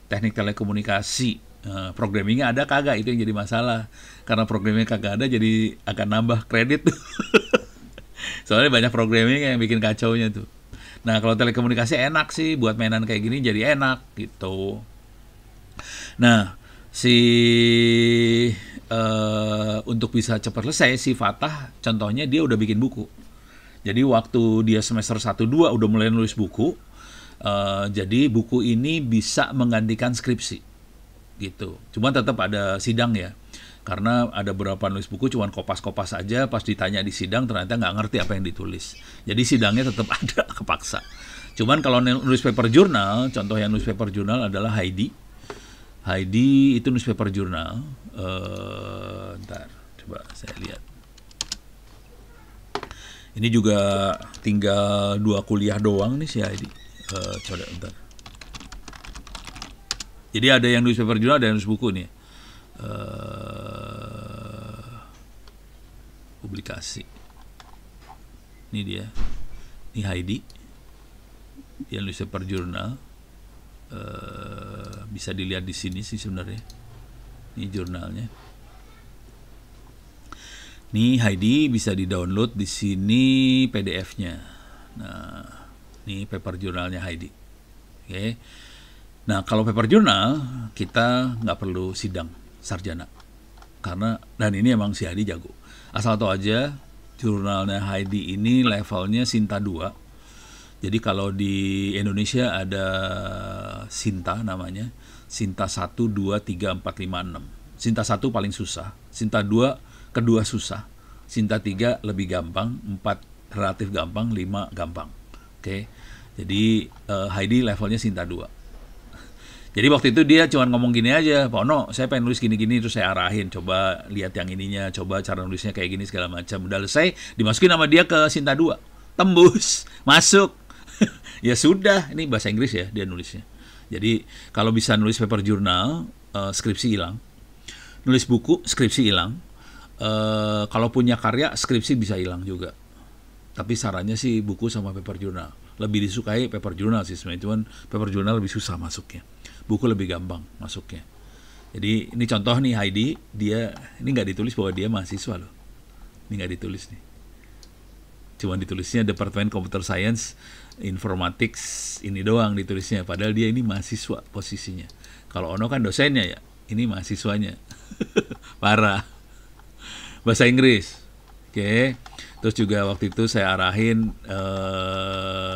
Teknik telekomunikasi. Programmingnya ada kagak, itu yang jadi masalah. Karena programmingnya kagak ada jadi akan nambah kredit. Soalnya banyak programming yang bikin kacaunya tuh. Nah kalau telekomunikasi enak sih, buat mainan kayak gini jadi enak gitu. Nah si untuk bisa cepat selesai, si Fatah contohnya dia udah bikin buku. Jadi waktu dia semester 1-2 udah mulai nulis buku. Jadi buku ini bisa menggantikan skripsi gitu. Cuma tetap ada sidang ya. Karena ada beberapa nulis buku cuman kopas-kopas aja, pas ditanya di sidang ternyata nggak ngerti apa yang ditulis. Jadi sidangnya tetap ada, kepaksa. Cuman kalau nulis paper jurnal, contoh yang nulis paper jurnal adalah Heidi. Heidi itu newspaper jurnal. Ntar, coba saya lihat. Ini juga tinggal 2 kuliah doang nih si Heidi. Coba ntar. Jadi ada yang newspaper jurnal, ada yang nulis buku nih. Publikasi. Ini dia. Ini Heidi. Dia newspaper jurnal. Bisa dilihat di sini sih sebenarnya. Ini jurnalnya. Nih Heidi bisa di-download di sini PDF-nya. Nah, ini paper jurnalnya Heidi. Oke. Nah, kalau paper jurnal kita nggak perlu sidang sarjana. Karena dan ini emang si Heidi jago. Asal tahu aja jurnalnya Heidi ini levelnya Sinta 2. Jadi kalau di Indonesia ada Sinta namanya, Sinta 1, 2, 3, 4, 5, 6. Sinta 1 paling susah, Sinta 2 kedua susah, Sinta 3 lebih gampang, 4 relatif gampang, 5 gampang. Oke. Jadi Heidi levelnya Sinta 2. Jadi waktu itu dia cuma ngomong gini aja, Pak Ono, saya pengen nulis gini-gini, terus saya arahin, coba lihat yang ininya, coba cara nulisnya kayak gini segala macam. Udah selesai, dimasukin sama dia ke Sinta 2. Tembus, masuk. Ya sudah, ini bahasa Inggris ya dia nulisnya. Jadi kalau bisa nulis paper jurnal, skripsi hilang. Nulis buku, skripsi hilang. Kalau punya karya, skripsi bisa hilang juga. Tapi sarannya sih buku sama paper jurnal. Lebih disukai paper jurnal sih sebenarnya, cuman paper jurnal lebih susah masuknya. Buku lebih gampang masuknya. Jadi ini contoh nih Heidi, dia ini nggak ditulis bahwa dia mahasiswa loh. Ini nggak ditulis nih. Cuman ditulisnya Departemen Computer Science Informatics ini doang ditulisnya, padahal dia ini mahasiswa posisinya. Kalau Ono kan dosennya ya, ini mahasiswanya. Parah. Bahasa Inggris. Oke. Terus juga waktu itu saya arahin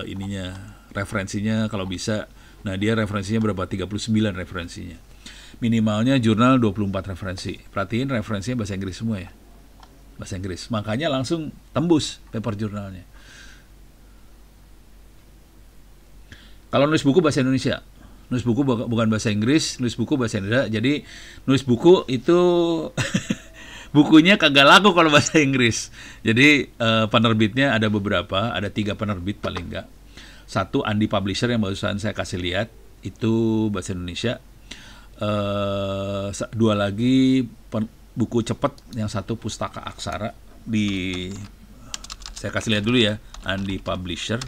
ininya, referensinya kalau bisa. Nah, dia referensinya berapa? 39 referensinya. Minimalnya jurnal 24 referensi. Perhatiin referensinya bahasa Inggris semua ya. Bahasa Inggris. Makanya langsung tembus paper jurnalnya. Kalau nulis buku bahasa Indonesia, nulis buku bukan bahasa Inggris, nulis buku bahasa Indonesia. Jadi nulis buku itu bukunya kagak laku kalau bahasa Inggris. Jadi penerbitnya ada beberapa, ada 3 penerbit paling enggak. 1 Andi Publisher yang barusan saya kasih lihat, itu bahasa Indonesia. 2 lagi buku cepat, yang 1 Pustaka Aksara, saya kasih lihat dulu ya, Andi Publisher.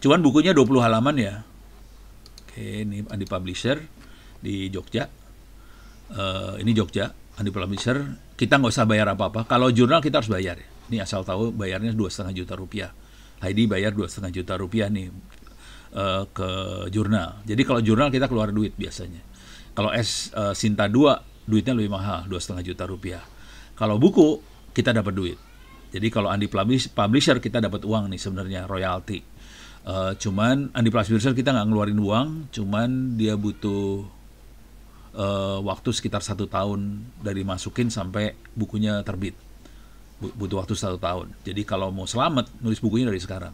Cuman bukunya 20 halaman ya. Oke, ini Andi Publisher di Jogja. Ini Jogja, Andi Publisher. Kita nggak usah bayar apa-apa. Kalau jurnal kita harus bayar. Ini asal tahu bayarnya 2,5 juta rupiah. Heidi bayar 2,5 juta rupiah nih ke jurnal. Jadi kalau jurnal kita keluar duit biasanya. Kalau Sinta 2 duitnya lebih mahal, 2,5 juta rupiah. Kalau buku kita dapat duit. Jadi kalau Andi Publisher kita dapat uang nih sebenarnya, royalti. Cuman Andi Publisher kita nggak ngeluarin uang, cuman dia butuh waktu sekitar 1 tahun dari masukin sampai bukunya terbit. Butuh waktu 1 tahun. Jadi kalau mau selamat, nulis bukunya dari sekarang,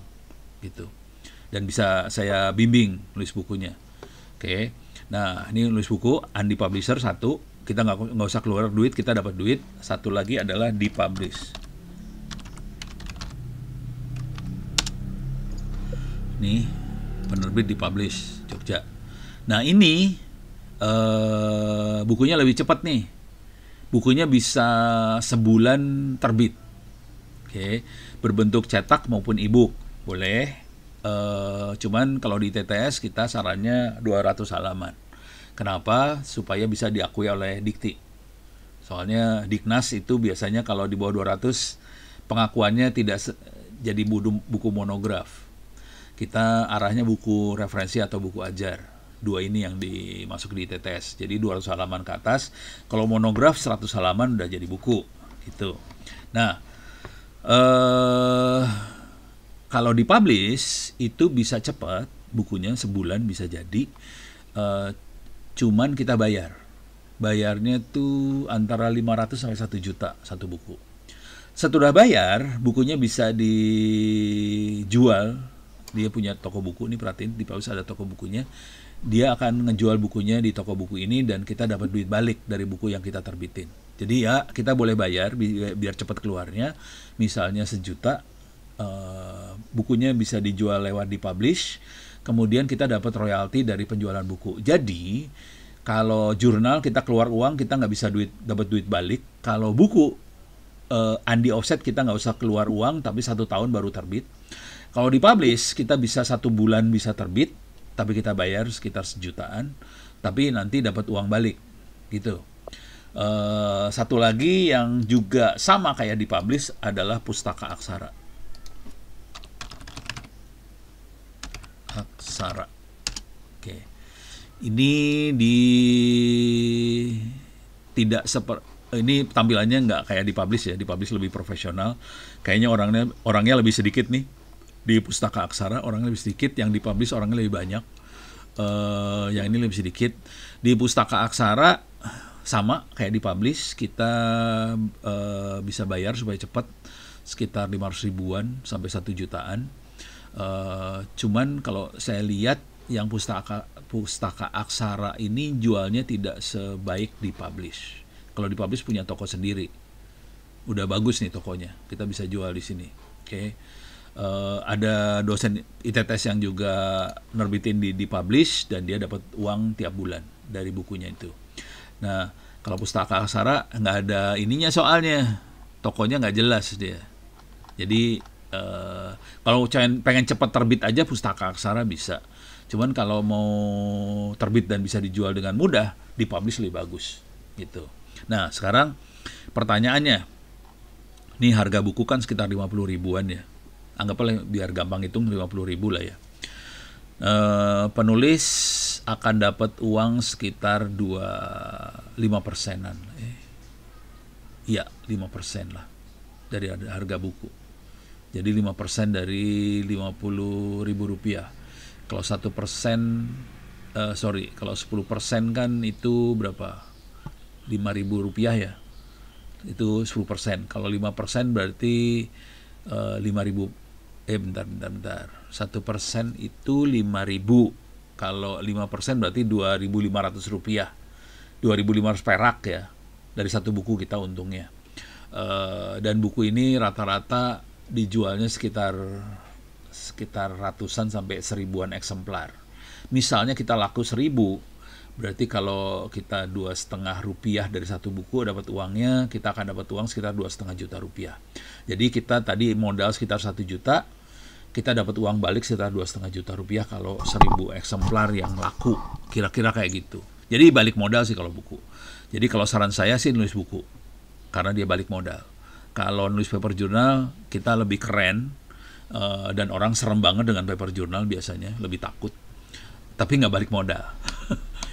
gitu. Dan bisa saya bimbing nulis bukunya. Oke. Nah, ini nulis buku Andi Publisher 1, kita nggak usah keluar duit, kita dapat duit. 1 lagi adalah dipublish. Nih, penerbit dipublish Jogja. Nah, ini bukunya lebih cepat nih. Bukunya bisa sebulan terbit. Oke, berbentuk cetak maupun e-book boleh. Cuman kalau di TTS kita sarannya 200 halaman. Kenapa? Supaya bisa diakui oleh Dikti. Soalnya Diknas itu biasanya kalau di bawah 200 pengakuannya tidak jadi buku monograf. Kita arahnya buku referensi atau buku ajar. Dua ini yang dimasuk di ITTS. Jadi 200 halaman ke atas. Kalau monograf 100 halaman udah jadi buku gitu. Nah, kalau dipublish itu bisa cepat, bukunya sebulan bisa jadi. Cuman kita bayar. Bayarnya tuh antara 500 sampai 1 juta satu buku. Setelah bayar, bukunya bisa dijual. Dia punya toko buku, ini perhatiin di Paus ada toko bukunya. Dia akan ngejual bukunya di toko buku ini dan kita dapat duit balik dari buku yang kita terbitin. Jadi ya kita boleh bayar biar cepat keluarnya. Misalnya 1 juta, bukunya bisa dijual lewat dipublish. Kemudian kita dapat royalti dari penjualan buku. Jadi kalau jurnal kita keluar uang, kita nggak bisa dapat duit balik. Kalau buku undi offset kita nggak usah keluar uang, tapi 1 tahun baru terbit. Kalau dipublish kita bisa 1 bulan bisa terbit, tapi kita bayar sekitar 1 jutaan, tapi nanti dapat uang balik gitu. Satu lagi yang juga sama kayak dipublish adalah Pustaka Aksara. Aksara. Oke. Ini tidak seperti ini tampilannya nggak kayak dipublish ya. Dipublish lebih profesional. Kayaknya orangnya lebih sedikit nih. Di Pustaka Aksara orangnya lebih sedikit, yang dipublish orangnya lebih banyak. Yang ini lebih sedikit. Di Pustaka Aksara sama kayak dipublish, kita bisa bayar supaya cepat sekitar 500 ribuan sampai 1 jutaan. Cuman kalau saya lihat yang Pustaka Aksara ini jualnya tidak sebaik dipublish. Kalau dipublish punya toko sendiri, udah bagus nih tokonya, kita bisa jual di sini. Oke. Ada dosen ITTS yang juga nerbitin di publish dan dia dapat uang tiap bulan dari bukunya itu. Nah, kalau Pustaka Aksara nggak ada ininya soalnya, tokonya nggak jelas dia. Jadi kalau pengen cepat terbit aja Pustaka Aksara bisa. Cuman kalau mau terbit dan bisa dijual dengan mudah, dipublish lebih bagus gitu. Nah, sekarang pertanyaannya, ini harga buku kan sekitar 50 ribuan ya. Anggaplah biar gampang hitung 50 ribu lah ya. Penulis akan dapat uang sekitar 5%-an. Iya, 5% lah dari harga buku. Jadi 5% dari 50 ribu rupiah. Kalau 1%, kalau 10% kan itu berapa? 5.000 rupiah ya. Itu 10%. Kalau 5% berarti 5.000. Bentar. 1% itu 5.000. Kalau 5% berarti 2.500 rupiah. 2.500 perak ya. Dari satu buku kita untungnya. Dan buku ini rata-rata dijualnya sekitar ratusan sampai 1.000-an eksemplar. Misalnya kita laku 1.000, berarti kalau kita 2,5 rupiah dari satu buku dapat uangnya, kita akan dapat uang sekitar 2,5 juta rupiah. Jadi kita tadi modal sekitar 1 juta, kita dapat uang balik sekitar 2,5 juta rupiah kalau 1.000 eksemplar yang laku, kira-kira kayak gitu. Jadi balik modal sih kalau buku. Jadi kalau saran saya sih nulis buku, karena dia balik modal. Kalau nulis paper journal kita lebih keren, dan orang serem banget dengan paper journal biasanya, lebih takut. Tapi nggak balik modal.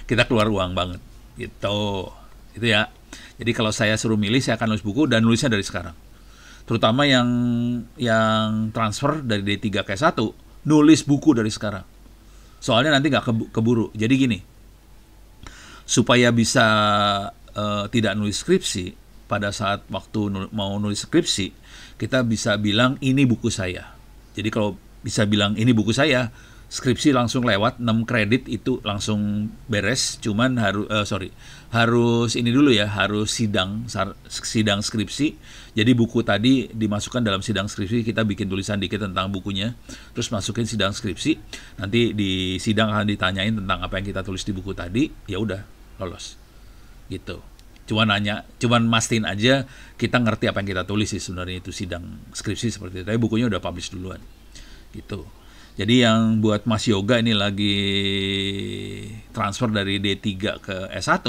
Kita keluar uang banget gitu. Itu ya. Jadi kalau saya suruh milih, saya akan nulis buku dan nulisnya dari sekarang. Terutama yang transfer dari D3 ke S1, nulis buku dari sekarang. Soalnya nanti nggak keburu. Jadi gini, supaya bisa tidak nulis skripsi, pada saat waktu mau nulis skripsi, kita bisa bilang ini buku saya. Jadi kalau bisa bilang ini buku saya, skripsi langsung lewat, 6 kredit itu langsung beres. Cuman harus ini dulu ya, harus sidang skripsi. Jadi buku tadi dimasukkan dalam sidang skripsi, kita bikin tulisan dikit tentang bukunya, terus masukin sidang skripsi. Nanti di sidang akan ditanyain tentang apa yang kita tulis di buku tadi, ya udah lolos gitu. Cuman mastiin aja kita ngerti apa yang kita tulis sih, sebenarnya itu sidang skripsi seperti itu. Tapi bukunya udah publish duluan gitu. Jadi yang buat Mas Yoga ini lagi transfer dari D3 ke S1,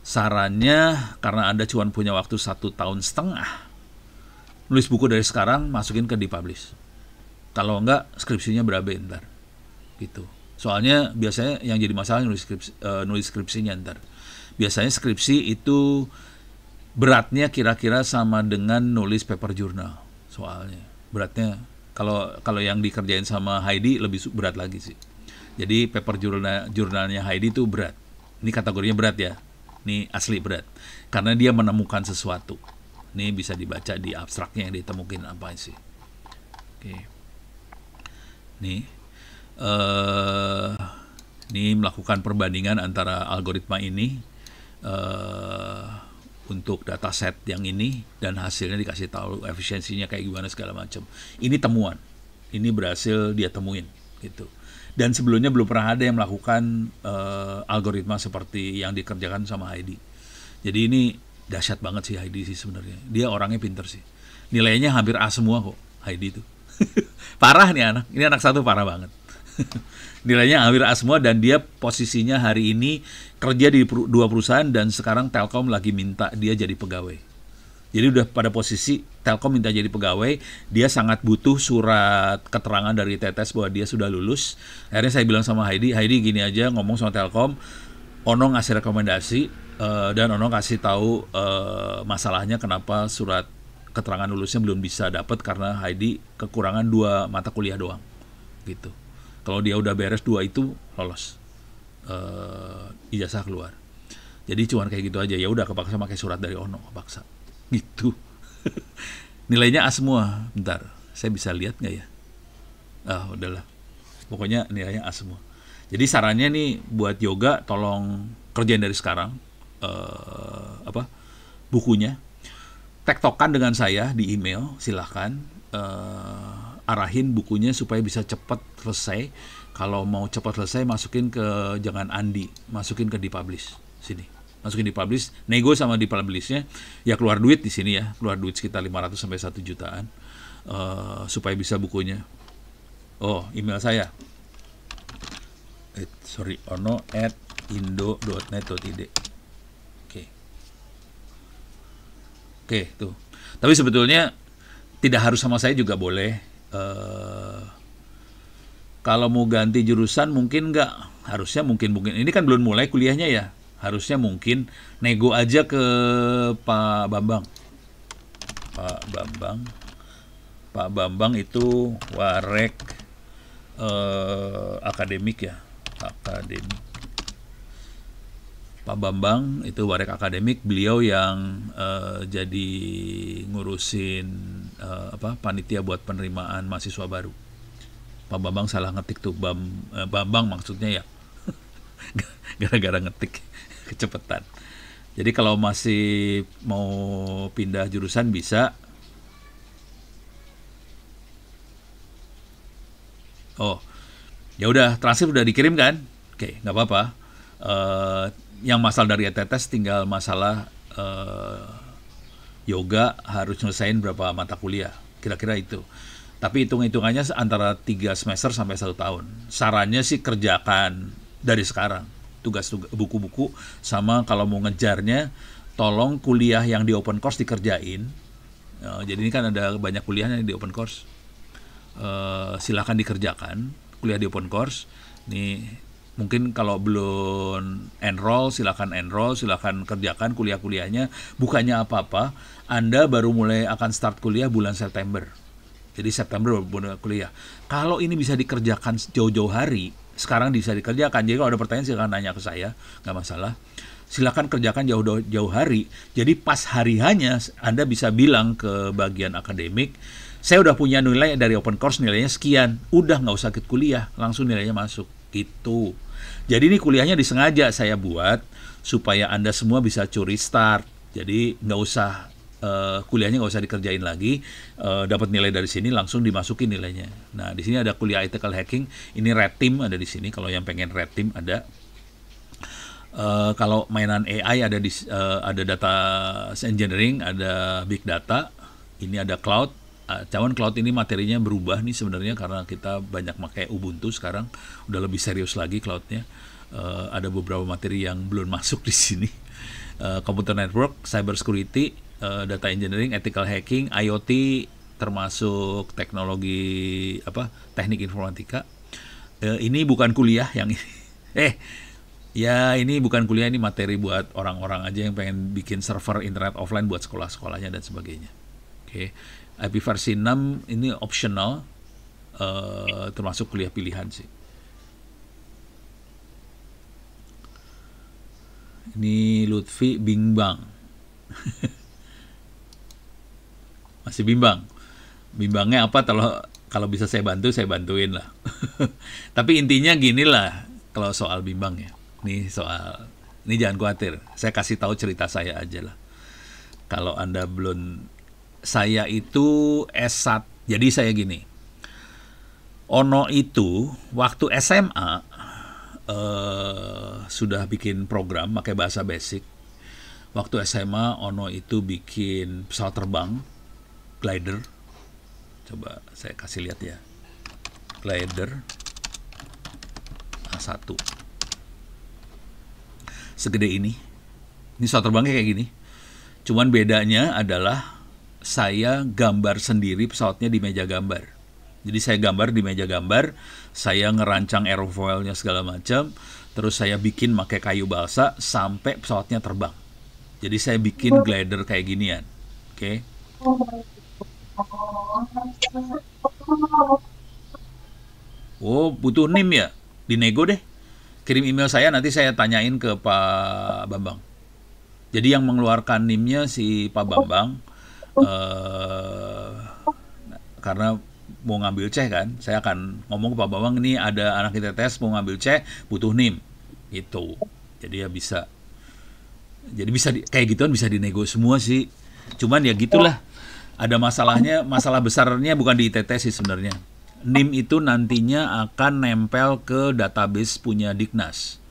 sarannya karena Anda cuma punya waktu 1,5 tahun, nulis buku dari sekarang, masukin ke dipublish. Kalau enggak, skripsinya berabe ntar gitu. Soalnya biasanya yang jadi masalah nulis skripsinya ntar. Biasanya skripsi itu beratnya kira-kira sama dengan nulis paper jurnal. Soalnya beratnya kalau yang dikerjain sama Heidi lebih berat lagi sih. Jadi paper jurnalnya Heidi itu berat. Ini kategorinya berat ya. Ini asli berat. Karena dia menemukan sesuatu. Ini bisa dibaca di abstraknya yang ditemukan apa sih. Oke. Nih. Ini melakukan perbandingan antara algoritma ini untuk dataset yang ini dan hasilnya dikasih tahu efisiensinya kayak gimana segala macam. Ini temuan, ini berhasil dia temuin gitu. Dan sebelumnya belum pernah ada yang melakukan algoritma seperti yang dikerjakan sama Heidi. Jadi ini dahsyat banget sih Heidi sih sebenarnya. Dia orangnya pinter sih. Nilainya hampir A semua kok Heidi itu. Parah nih anak. Ini anak satu parah banget. Nilainya hampir A semua dan dia posisinya hari ini kerja di dua perusahaan dan sekarang Telkom lagi minta dia jadi pegawai. Jadi udah pada posisi Telkom minta jadi pegawai, dia sangat butuh surat keterangan dari Tetes bahwa dia sudah lulus. Akhirnya saya bilang sama Heidi gini aja ngomong sama Telkom, Ono ngasih rekomendasi dan Ono kasih tahu masalahnya kenapa surat keterangan lulusnya belum bisa dapat karena Heidi kekurangan 2 mata kuliah doang gitu. Kalau dia udah beres 2 itu lolos, ijazah keluar. Jadi cuman kayak gitu aja. Ya udah kepaksa pakai surat dari Ono, kepaksa. Gitu. Nilainya A semua. Bentar, saya bisa lihat nggak ya? Udahlah. Pokoknya nilainya A semua. Jadi sarannya nih buat yoga, tolong kerjain dari sekarang bukunya. Tektokan dengan saya di email, silahkan. Arahin bukunya supaya bisa cepat selesai. Kalau mau cepat selesai, masukin ke jangan Andi, masukin ke dipublish sini, masukin dipublish, nego sama dipublishnya, ya keluar duit di sini ya, keluar duit sekitar 500 sampai 1 jutaan supaya bisa bukunya. Email saya, ono@indo.net.id. Oke, tuh. Tapi sebetulnya tidak harus sama saya juga boleh. Kalau mau ganti jurusan mungkin nggak, harusnya mungkin ini kan belum mulai kuliahnya ya, harusnya mungkin nego aja ke Pak Bambang itu warek akademik ya, Pak Bambang itu warek akademik, beliau yang jadi ngurusin panitia buat penerimaan mahasiswa baru. Pak Bambang salah ngetik tuh, Bambang maksudnya ya, gara-gara ngetik kecepatan. Jadi kalau masih mau pindah jurusan bisa. Ya udah, transkrip udah dikirim kan? Oke, nggak apa-apa. Yang masalah dari Tetes tinggal masalah yoga harus nyelesain berapa mata kuliah, kira-kira itu. Tapi hitung-hitungannya antara 3 semester sampai 1 tahun. Sarannya sih kerjakan dari sekarang tugas buku-buku, sama kalau mau ngejarnya tolong kuliah yang di open course dikerjain. Jadi ini kan ada banyak kuliahnya di open course. Silakan dikerjakan kuliah di open course. Nih mungkin kalau belum enroll, silakan kerjakan kuliah-kuliahnya. Bukannya apa-apa, Anda baru mulai akan start kuliah bulan September. Jadi September baru kuliah. Kalau ini bisa dikerjakan jauh-jauh hari, sekarang bisa dikerjakan. Jadi kalau ada pertanyaan silakan nanya ke saya, nggak masalah. Silakan kerjakan jauh-jauh hari. Jadi pas hari hanya Anda bisa bilang ke bagian akademik, saya udah punya nilai dari open course, nilainya sekian. Udah nggak usah ikut kuliah, langsung nilainya masuk. Gitu. Jadi ini kuliahnya disengaja saya buat supaya Anda semua bisa curi start. Jadi nggak usah kuliahnya nggak usah dikerjain lagi, dapat nilai dari sini langsung dimasukin nilainya. Nah di sini ada kuliah ethical hacking, ini red team ada di sini. Kalau yang pengen red team ada. Kalau mainan AI ada data engineering, ada big data, ini ada cloud. Cuman cloud ini materinya berubah nih sebenarnya karena kita banyak pakai Ubuntu sekarang, udah lebih serius lagi cloudnya. Ada beberapa materi yang belum masuk di sini. Computer network, cyber security, data engineering, ethical hacking, IoT, termasuk teknologi teknik informatika, Ini bukan kuliah yang ini. Ya ini bukan kuliah, ini materi buat orang-orang aja yang pengen bikin server internet offline buat sekolah-sekolahnya dan sebagainya. Oke, IP versi 6 ini optional, termasuk kuliah pilihan sih. Ini Lutfi bimbang. Masih bimbang. Bimbangnya apa? Kalau bisa saya bantu, saya bantuin lah. Tapi intinya gini lah, kalau soal bimbang ya. Ini jangan khawatir. Saya kasih tahu cerita saya aja lah. Kalau Anda belum, saya itu S1. Jadi saya gini. Ono itu waktu SMA sudah bikin program pakai bahasa basic. Waktu SMA Ono itu bikin pesawat terbang, glider. Coba saya kasih lihat ya. Glider A1. Segede ini. Ini pesawat terbangnya kayak gini. Cuman bedanya adalah saya gambar sendiri pesawatnya di meja gambar. Jadi saya gambar di meja gambar, saya ngerancang aerofoilnya segala macam, terus saya bikin pakai kayu balsa sampai pesawatnya terbang. Jadi saya bikin glider kayak ginian. Oke. Oh, butuh NIM ya? Dinego deh. Kirim email saya, nanti saya tanyain ke Pak Bambang. Jadi yang mengeluarkan NIM-nya si Pak Bambang, karena mau ngambil C kan, saya akan ngomong ke Pak Bambang, ini ada anak ITTS mau ngambil C, butuh NIM. Itu. Jadi ya bisa. Jadi bisa kayak gituan bisa dinego semua sih. Cuman ya gitulah. Ada masalahnya, masalah besarnya bukan di ITT sih sebenarnya. NIM itu nantinya akan nempel ke database punya Dignas.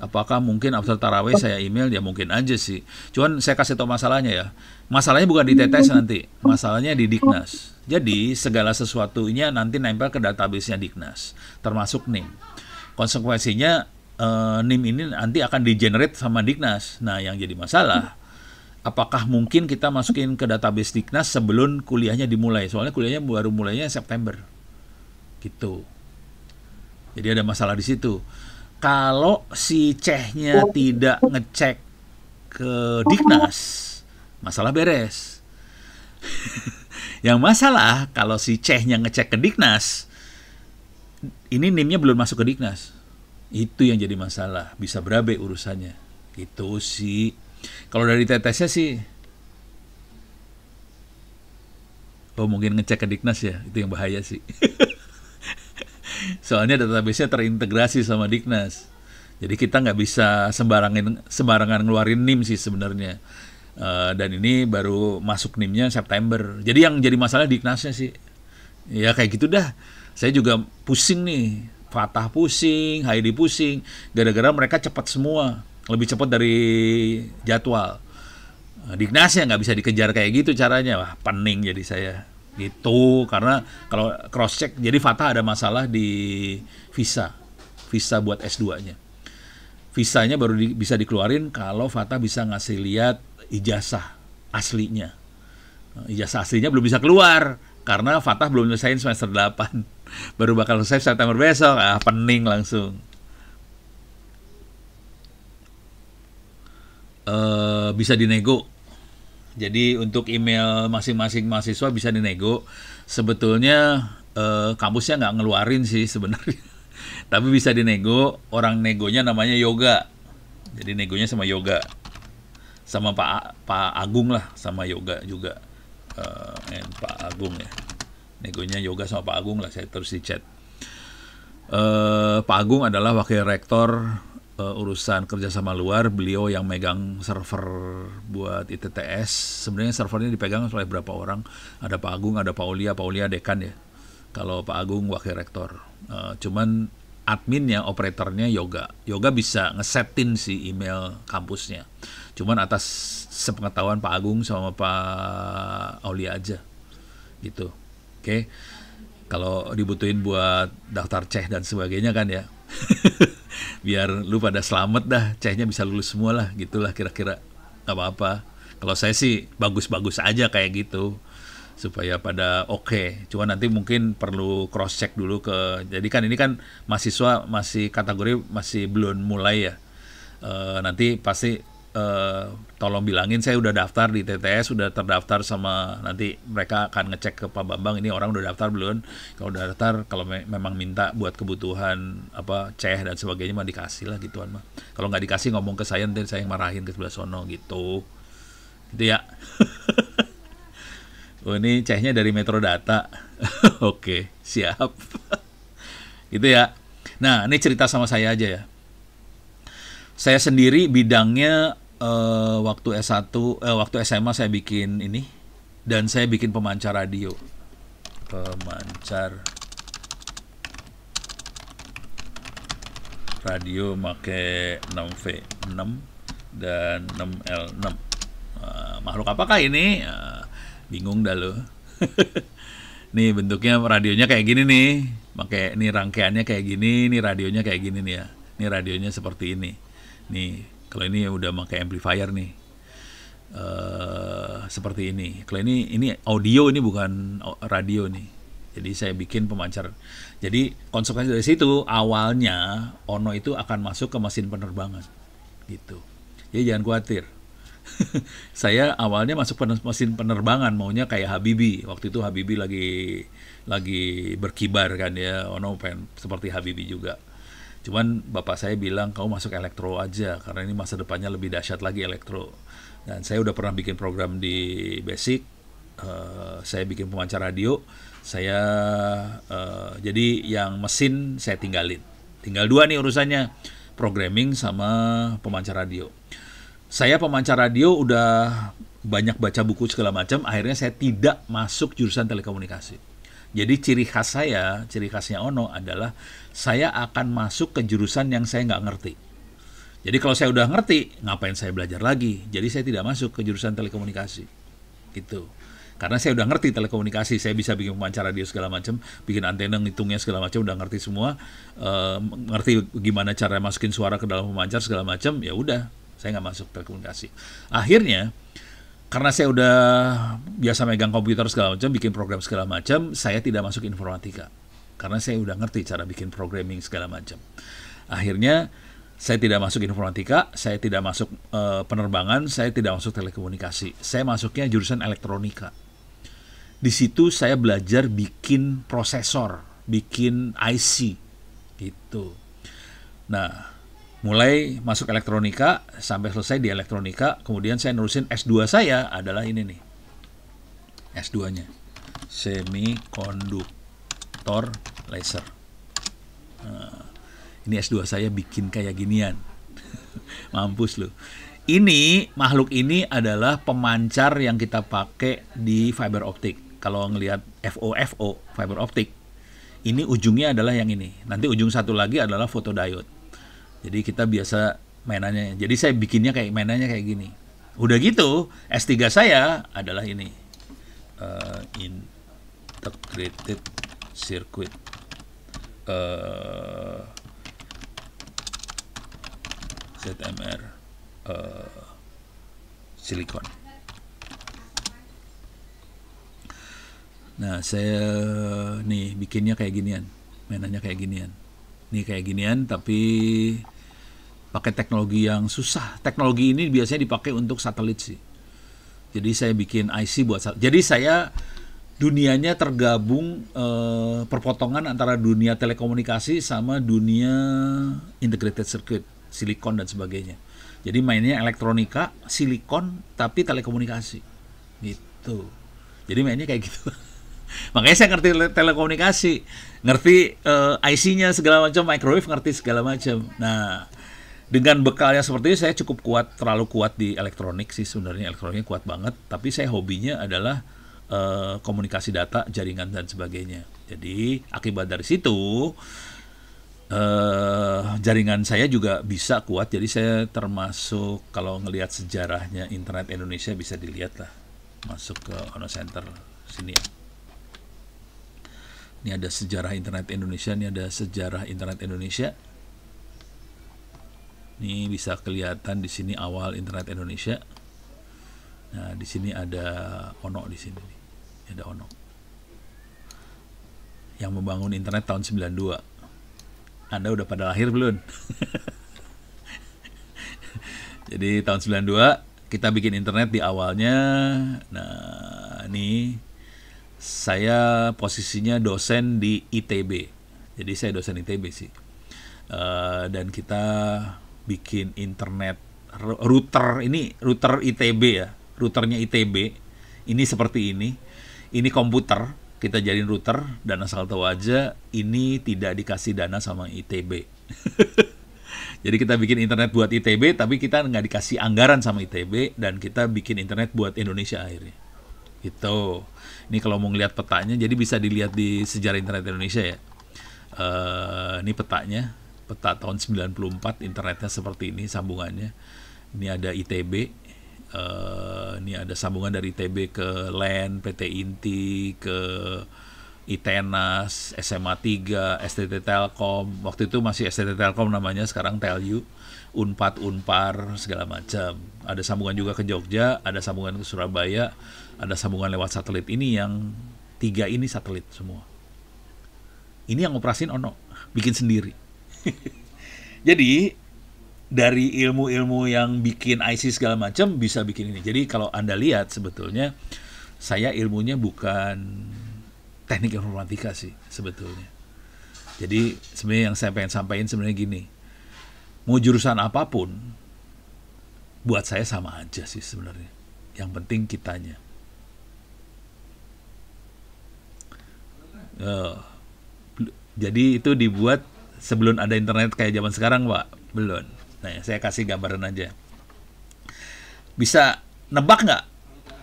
Apakah mungkin after tarawih saya email? Ya mungkin aja sih. Cuman saya kasih tau masalahnya ya. Masalahnya bukan di ITT nanti. Masalahnya di Dignas. Jadi segala sesuatunya nanti nempel ke database-nya Dignas. Termasuk NIM. Konsekuensinya NIM ini nanti akan di-generate sama Dignas. Nah yang jadi masalah, apakah mungkin kita masukin ke database Dignas sebelum kuliahnya dimulai? Soalnya kuliahnya baru mulainya September. Gitu. Jadi ada masalah di situ. Kalau si C-nya tidak ngecek ke Dignas, masalah beres. Yang masalah kalau si C-nya ngecek ke Dignas, ini NIM-nya belum masuk ke Dignas. Itu yang jadi masalah. Bisa berabe urusannya. Gitu sih. Kalau dari tetesnya sih, mungkin ngecek ke Dignas ya, itu yang bahaya sih. Soalnya database-nya terintegrasi sama Dignas. Jadi kita nggak bisa sembarangan ngeluarin NIM sih sebenarnya. Dan ini baru masuk NIM-nya September. Jadi yang jadi masalah Dignas-nya sih. Ya kayak gitu dah. Saya juga pusing nih. Fatah pusing, Heidi pusing. Gara-gara mereka cepat semua. Lebih cepat dari jadwal. Dignasnya nggak bisa dikejar kayak gitu caranya. Wah, pening jadi saya. Gitu, karena kalau cross check, jadi Fatah ada masalah di visa buat S2-nya. Visanya baru bisa dikeluarin kalau Fatah bisa ngasih lihat ijazah aslinya. Ijazah aslinya belum bisa keluar karena Fatah belum nyelesain semester 8. Baru bakal selesai September besok. Pening langsung. Bisa dinego. Jadi untuk email masing-masing mahasiswa bisa dinego. Sebetulnya kampusnya nggak ngeluarin sih sebenarnya. Tapi bisa dinego. Orang negonya namanya Yoga. Jadi negonya sama Yoga. Sama Pak Agung lah, sama Yoga juga. Pak Agung ya. Negonya Yoga sama Pak Agung lah, saya terus di chat. Pak Agung adalah wakil rektor urusan kerjasama luar, beliau yang megang server buat ITTS. Sebenarnya servernya dipegang oleh berapa orang? Ada Pak Agung, ada Pak Aulia dekan ya. Kalau Pak Agung wakil rektor. Cuman adminnya, operatornya Yoga. Yoga bisa ngesetin si email kampusnya. Cuman atas sepengetahuan Pak Agung sama Pak Aulia aja. Gitu. Oke. Kalau dibutuhin buat daftar ceh dan sebagainya kan ya. Biar lu pada selamat dah, cehnya bisa lulus semua lah, gitulah kira-kira. Gak apa-apa. Kalau saya sih bagus-bagus aja kayak gitu. supaya pada oke. Cuma nanti mungkin perlu cross check dulu jadi kan ini kan mahasiswa masih kategori masih belum mulai ya. Nanti pasti tolong bilangin saya udah daftar di TTS, udah terdaftar sama, nanti mereka akan ngecek ke Pak Bambang ini orang udah daftar belum. Kalau udah daftar, kalau memang minta buat kebutuhan apa ceh dan sebagainya mah dikasih lah gituan mah. Kalau nggak dikasih ngomong ke saya nanti saya yang marahin ke sebelah sono gitu. Gitu ya. Oh ini cehnya dari Metro Data. Oke, siap. Gitu ya. Nah, ini cerita sama saya aja ya. Saya sendiri bidangnya waktu S1, waktu SMA saya bikin ini, dan saya bikin pemancar radio. Pemancar radio make 6V6 dan 6L6. Makhluk apakah ini? Bingung dah lo. Nih bentuknya radionya kayak gini nih. Pakai ini rangkaiannya kayak gini, nih radionya kayak gini nih ya. Ini radionya seperti ini. Nih, kalau ini udah pakai amplifier nih. Seperti ini. Kalau ini audio, ini bukan radio nih. Jadi saya bikin pemancar. Jadi konsekuensi dari situ awalnya Ono itu akan masuk ke mesin penerbangan. Gitu. Jadi jangan khawatir. Saya awalnya masuk mesin penerbangan, maunya kayak Habibie. Waktu itu Habibie lagi berkibar kan ya, Ono pengen seperti Habibie juga. Cuman bapak saya bilang kamu masuk elektro aja karena ini masa depannya lebih dahsyat lagi elektro. Dan saya udah pernah bikin program di Basic, saya bikin pemancar radio. Saya jadi yang mesin saya tinggalin. Tinggal 2 nih urusannya, programming sama pemancar radio. Saya pemancar radio udah banyak baca buku segala macam, akhirnya saya tidak masuk jurusan telekomunikasi. Jadi ciri khasnya Ono adalah saya akan masuk ke jurusan yang saya nggak ngerti. Jadi kalau saya udah ngerti, ngapain saya belajar lagi? Jadi saya tidak masuk ke jurusan telekomunikasi. Gitu. Karena saya udah ngerti telekomunikasi, saya bisa bikin pemancar radio segala macam, bikin antena, ngitungnya segala macam, udah ngerti semua, ngerti gimana cara masukin suara ke dalam pemancar segala macam, ya udah. Saya nggak masuk telekomunikasi. Akhirnya, karena saya udah biasa megang komputer segala macam, bikin program segala macam, saya tidak masuk informatika. Karena saya udah ngerti cara bikin programming segala macam. Akhirnya, saya tidak masuk informatika, saya tidak masuk penerbangan, saya tidak masuk telekomunikasi. Saya masuknya jurusan elektronika. Di situ saya belajar bikin prosesor, bikin IC. Gitu. Nah, mulai masuk elektronika sampai selesai di elektronika, kemudian saya nerusin S2 saya adalah ini nih. S2-nya semikonduktor laser. Ini S2 saya bikin kayak ginian. Mampus lu. Ini makhluk ini adalah pemancar yang kita pakai di fiber optik. Kalau ngelihat FO fiber optik, ini ujungnya adalah yang ini. Nanti ujung satu lagi adalah photodiode. Jadi kita biasa mainannya. Jadi saya bikinnya kayak mainannya kayak gini. Udah gitu, S3 saya adalah ini. Integrated Circuit. ZMR. Silikon. Nah, saya nih bikinnya kayak ginian. Mainannya kayak ginian. Ini kayak ginian tapi pakai teknologi yang susah. Teknologi ini biasanya dipakai untuk satelit sih. Jadi saya bikin IC buat satelit. Jadi saya dunianya tergabung perpotongan antara dunia telekomunikasi sama dunia integrated circuit, silikon dan sebagainya. Jadi mainnya elektronika, silikon tapi telekomunikasi. Gitu. Jadi mainnya kayak gitu. Makanya saya ngerti telekomunikasi, ngerti IC-nya segala macam, microwave ngerti segala macam. Nah, dengan bekalnya seperti itu saya cukup kuat, terlalu kuat di elektronik sih sebenarnya, elektroniknya kuat banget. Tapi saya hobinya adalah komunikasi data, jaringan dan sebagainya. Jadi akibat dari situ jaringan saya juga bisa kuat. Jadi saya termasuk kalau ngelihat sejarahnya internet Indonesia bisa dilihat lah, masuk ke Ono Center sini ya. Ini ada sejarah internet Indonesia, ini ada sejarah internet Indonesia. Ini bisa kelihatan di sini awal internet Indonesia. Nah, di sini ada Ono di sini, ada Ono. Yang membangun internet tahun 92. Anda udah pada lahir belum? Jadi tahun 92 kita bikin internet di awalnya. Nah, ini saya posisinya dosen di ITB. Jadi saya dosen ITB sih. Dan kita bikin internet router ITB ya. Routernya ITB. Ini seperti ini. Ini komputer. Kita jadiin router, dan asal tahu aja ini tidak dikasih dana sama ITB. Jadi kita bikin internet buat ITB, tapi kita nggak dikasih anggaran sama ITB, dan kita bikin internet buat Indonesia akhirnya. Gitu. Ini kalau mau ngeliat petanya, jadi bisa dilihat di sejarah internet Indonesia ya. Ini petanya, peta tahun 94, internetnya seperti ini sambungannya. Ini ada ITB. Ini ada sambungan dari ITB ke LAN, PT Inti, ke ITENAS, SMA 3, STT Telkom. Waktu itu masih STT Telkom namanya, sekarang Telyu, Unpad, Unpar, segala macam. Ada sambungan juga ke Jogja, ada sambungan ke Surabaya, ada sambungan lewat satelit. Ini yang 3 ini satelit semua. Ini yang operasin Ono, bikin sendiri. Jadi dari ilmu-ilmu yang bikin IC segala macam bisa bikin ini. Jadi kalau Anda lihat sebetulnya saya ilmunya bukan teknik informatika sih sebetulnya. Jadi sebenarnya yang saya pengen sampaikan sebenarnya gini. Mau jurusan apapun buat saya sama aja sih sebenarnya. Yang penting kitanya. Jadi itu dibuat sebelum ada internet kayak zaman sekarang, Pak. Belum. Nah, saya kasih gambaran aja. Bisa nebak nggak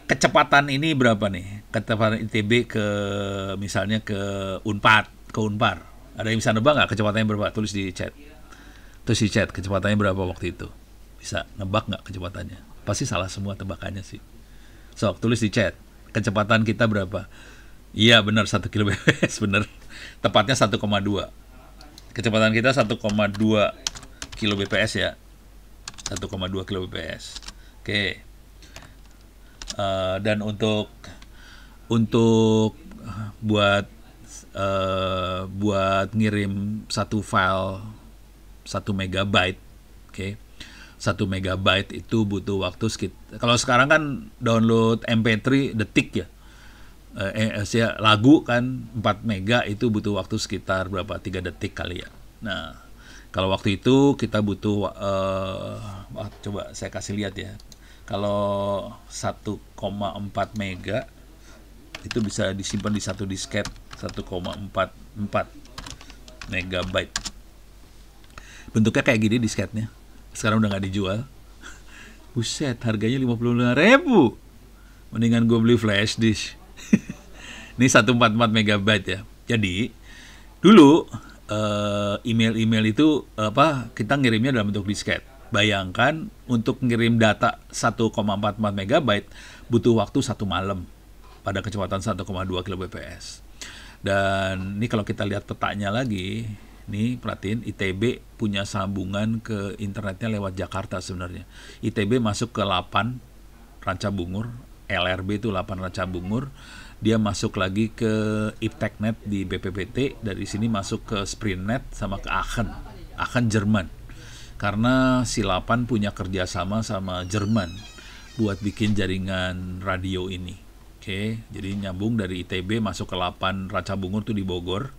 kecepatan ini berapa nih? Kecepatan ITB ke misalnya ke Unpad, ke Unpar. Ada yang bisa nebak nggak kecepatannya berapa? Tulis di chat. Tulis di chat kecepatannya berapa waktu itu. Bisa nebak nggak kecepatannya? Pasti salah semua tebakannya sih. So, tulis di chat. Kecepatan kita berapa? Iya benar 1 kbps benar. Tepatnya 1,2. Kecepatan kita 1,2 kbps ya. 1,2 kbps. Oke. Dan untuk buat ngirim satu file 1 megabyte, oke. 1 megabyte itu butuh waktu sekitar, kalau sekarang kan download MP3 detik ya. Lagu kan 4 mega itu butuh waktu sekitar berapa? 3 detik kali ya. Nah, kalau waktu itu kita butuh coba saya kasih lihat ya. Kalau 1,4 mega itu bisa disimpan di satu disket 1,44 megabyte. Bentuknya kayak gini disketnya. Sekarang udah nggak dijual. Buset, harganya 55.000. Mendingan gue beli flash disk. Ini 144 megabyte ya. Jadi dulu email itu kita ngirimnya dalam bentuk disket. Bayangkan untuk ngirim data 1,44 megabyte butuh waktu 1 malam pada kecepatan 1,2 kbps. Dan ini kalau kita lihat petanya lagi, nih perhatiin ITB punya sambungan ke internetnya lewat Jakarta sebenarnya. ITB masuk ke 8 Ranca Bungur, LRB itu 8 Ranca Bungur. Dia masuk lagi ke Ipteknet di BPPT, dari sini masuk ke Sprintnet sama ke Aachen Jerman. Karena si 8 punya kerjasama sama Jerman buat bikin jaringan radio ini. Oke, jadi nyambung dari ITB masuk ke 8 Ranca Bungur tuh di Bogor.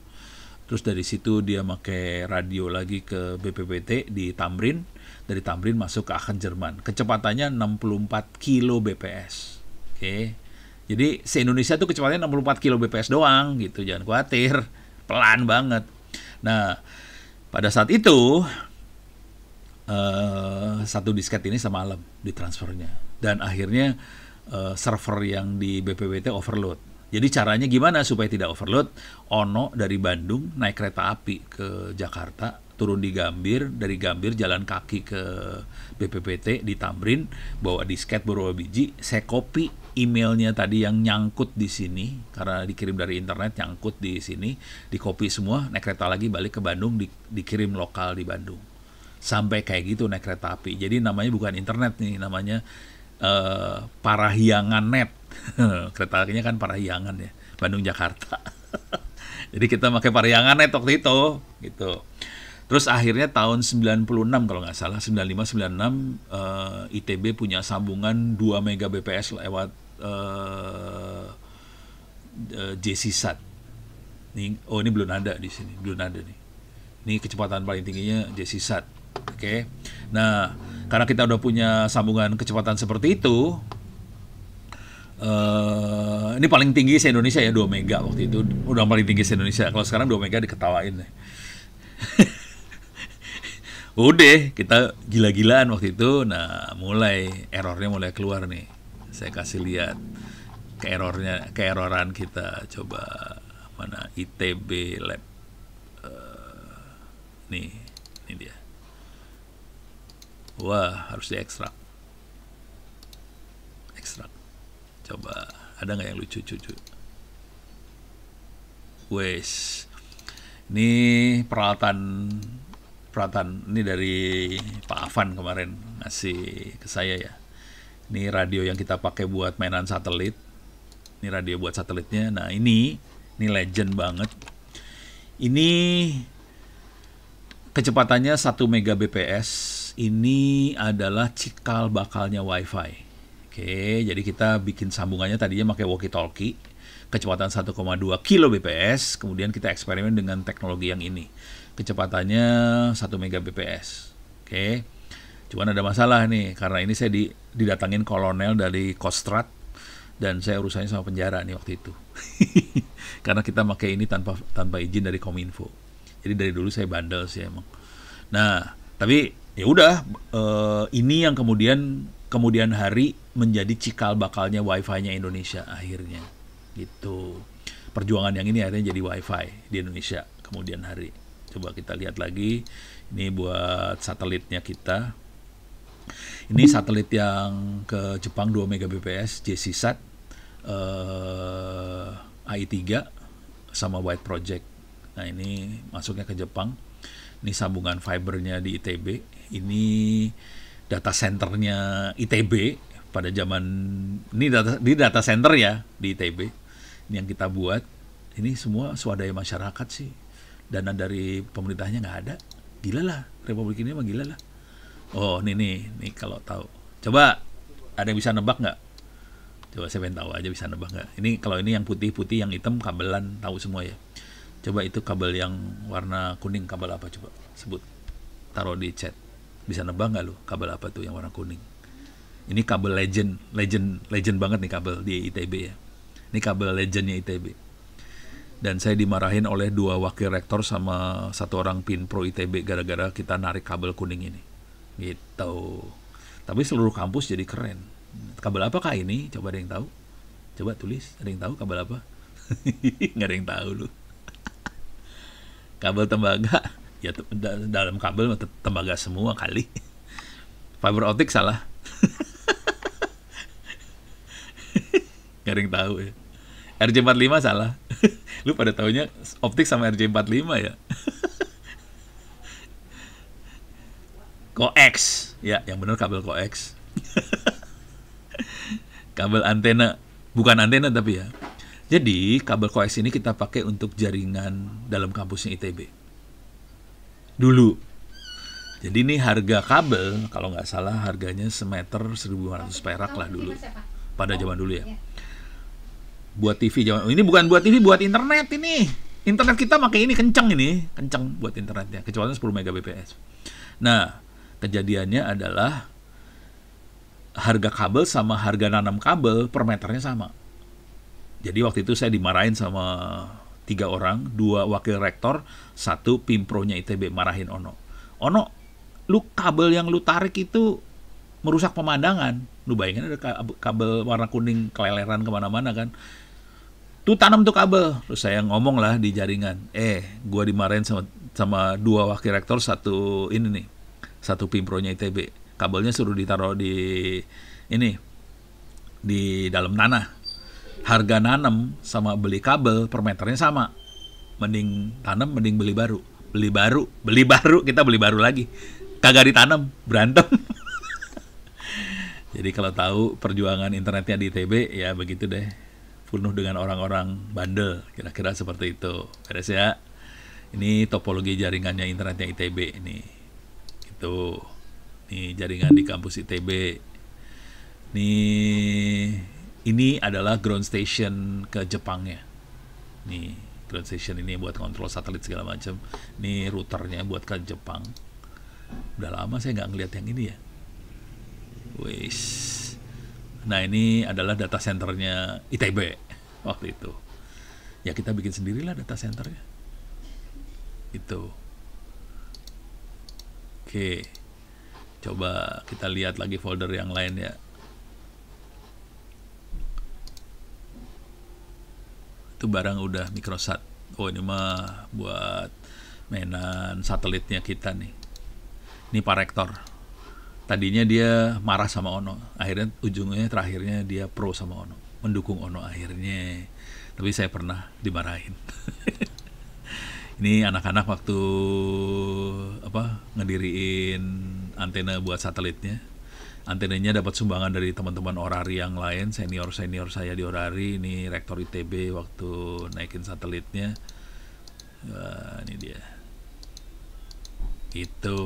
Terus dari situ dia pakai radio lagi ke BPPT di Tamrin. Dari Tamrin masuk ke Aachen Jerman. Kecepatannya 64 kbps. Oke. Jadi se-Indonesia tuh kecepatannya 64 kbps doang gitu, jangan khawatir, pelan banget. Nah, pada saat itu satu disket ini semalam ditransfernya, dan akhirnya server yang di BPPT overload. Jadi caranya gimana supaya tidak overload? Ono dari Bandung naik kereta api ke Jakarta, turun di Gambir, dari Gambir jalan kaki ke BPPT di Tamrin, bawa disket beberapa biji, saya copy emailnya tadi yang nyangkut di sini karena dikirim dari internet, nyangkut di sini, di copy semua, naik kereta lagi balik ke Bandung, dikirim lokal di Bandung. Sampai kayak gitu naik kereta api. Jadi namanya bukan internet nih, namanya Parahyangan Net. Kereta apinya kan Parahyangan ya, Bandung Jakarta. Jadi kita pakai Parahyangan Net waktu itu gitu. Terus akhirnya tahun 96 kalau nggak salah, 95 96 ITB punya sambungan 2 Mbps lewat JCSat. Ini belum ada di sini, belum ada nih. Ini kecepatan paling tingginya JCSat. Oke. Nah, karena kita udah punya sambungan kecepatan seperti itu, ini paling tinggi se Indonesia ya, 2 mega waktu itu. Udah paling tinggi se Indonesia. Kalau sekarang 2 mega diketawain deh. Udah, kita gila-gilaan waktu itu. Nah, errornya mulai keluar nih. Saya kasih lihat keeroran kita. Coba mana ITB Lab. Nih, ini dia. Wah, harus diekstrak. Coba, ada nggak yang lucu-lucu? Wes, ini peralatan ini dari Pak Afan kemarin ngasih ke saya ya. Ini radio yang kita pakai buat mainan satelit. Ini radio buat satelitnya. Nah ini legend banget. Ini kecepatannya 1 Mbps. Ini adalah cikal bakalnya WiFi. Oke, jadi kita bikin sambungannya tadinya pakai walkie-talkie, kecepatan 1,2 kbps, kemudian kita eksperimen dengan teknologi yang ini. Kecepatannya 1 Mbps. Oke. Cuman ada masalah nih, karena ini saya didatangin kolonel dari Kostrad dan saya urusannya sama penjara nih waktu itu. Karena kita pakai ini tanpa izin dari Kominfo. Jadi dari dulu saya bandel sih emang. Nah, tapi ya udah, ini yang kemudian hari menjadi cikal bakalnya WiFi-nya Indonesia akhirnya gitu. Perjuangan yang ini akhirnya jadi WiFi di Indonesia kemudian hari. Coba kita lihat lagi, ini buat satelitnya kita. Ini satelit yang ke Jepang 2 Mbps JCSat, AI3 sama White Project. Nah ini masuknya ke Jepang. Ini sambungan fibernya di ITB. Ini data centernya ITB pada zaman ini data center ya di ITB. Ini yang kita buat. Ini semua swadaya masyarakat sih. Dana dari pemerintahnya nggak ada. Gila lah, Republik ini mah gila lah. Oh, nih kalau tahu. Coba ada yang bisa nebak nggak? Coba saya pengen tahu aja bisa nebak nggak? Ini kalau ini yang putih-putih, yang hitam kabelan, tahu semua ya. Coba itu kabel yang warna kuning, kabel apa coba? Sebut. Taruh di chat. Bisa nebak nggak lu? Kabel apa tuh yang warna kuning? Ini kabel legend banget nih kabel di ITB ya. Ini kabel legendnya ITB. Dan saya dimarahin oleh 2 wakil rektor sama 1 orang pinpro ITB gara-gara kita narik kabel kuning ini. Gitu. Tapi seluruh kampus jadi keren. Kabel apakah ini? Coba ada yang tahu? Coba tulis. Ada yang tahu kabel apa? Nggak ada yang tahu lu. Kabel tembaga. Ya dalam kabel tembaga semua kali. Fiber optik salah. Nggak ada yang tahu ya. RJ45 salah. Lu pada taunya optik sama RJ45 ya. Coax. Ya, yang benar kabel coax. Kabel antena. Bukan antena tapi ya. Jadi, kabel coax ini kita pakai untuk jaringan dalam kampusnya ITB. Dulu. Jadi ini harga kabel, kalau nggak salah harganya semeter 1.500 perak lah dulu. Pada zaman dulu ya. Buat TV ini bukan buat TV, buat internet ini. Internet kita pakai ini kencang buat internetnya, kecepatan 10 Mbps. Nah, kejadiannya adalah harga kabel sama harga nanam kabel per meternya sama. Jadi waktu itu saya dimarahin sama 3 orang, 2 wakil rektor, 1 pimpronya ITB, marahin Ono. Ono, lu kabel yang lu tarik itu merusak pemandangan. Lu bayangin ada kabel warna kuning keleleran kemana-mana kan. Tuh tanam tuh kabel. Terus saya ngomong lah di jaringan. Gua dimarahin sama 2 wakil rektor, 1 ini nih. 1 pimpronya ITB. Kabelnya suruh ditaruh di dalam tanah. Harga nanam sama beli kabel per meternya sama. Mending tanam, mending beli baru. Beli baru, kita beli baru lagi. Kagak ditanam, berantem. Jadi kalau tahu perjuangan internetnya di ITB, ya begitu deh. Penuh dengan orang-orang bandel, kira-kira seperti itu. Beres ya. Ini topologi jaringannya internetnya ITB ini. Itu. Ini jaringan di kampus ITB. Ini adalah ground station ke Jepangnya. Nih, ground station ini buat kontrol satelit segala macam. Ini routernya buat ke Jepang. Udah lama saya nggak ngeliat yang ini ya. Wis. Nah, ini adalah data centernya ITB waktu itu. Ya kita bikin sendirilah data centernya. Itu. Oke. Coba kita lihat lagi folder yang lain ya. Itu barang udah microsat. Oh, ini mah buat mainan satelitnya kita nih. Ini Pak Rektor. Tadinya dia marah sama Ono. Akhirnya ujungnya terakhirnya dia pro sama Ono. Mendukung Ono akhirnya. Tapi saya pernah dimarahin. Ini anak-anak waktu ngediriin antena buat satelitnya. Antenanya dapat sumbangan dari teman-teman orari yang lain, senior saya di orari. Ini rektor ITB waktu naikin satelitnya. Wah, ini dia. Itu.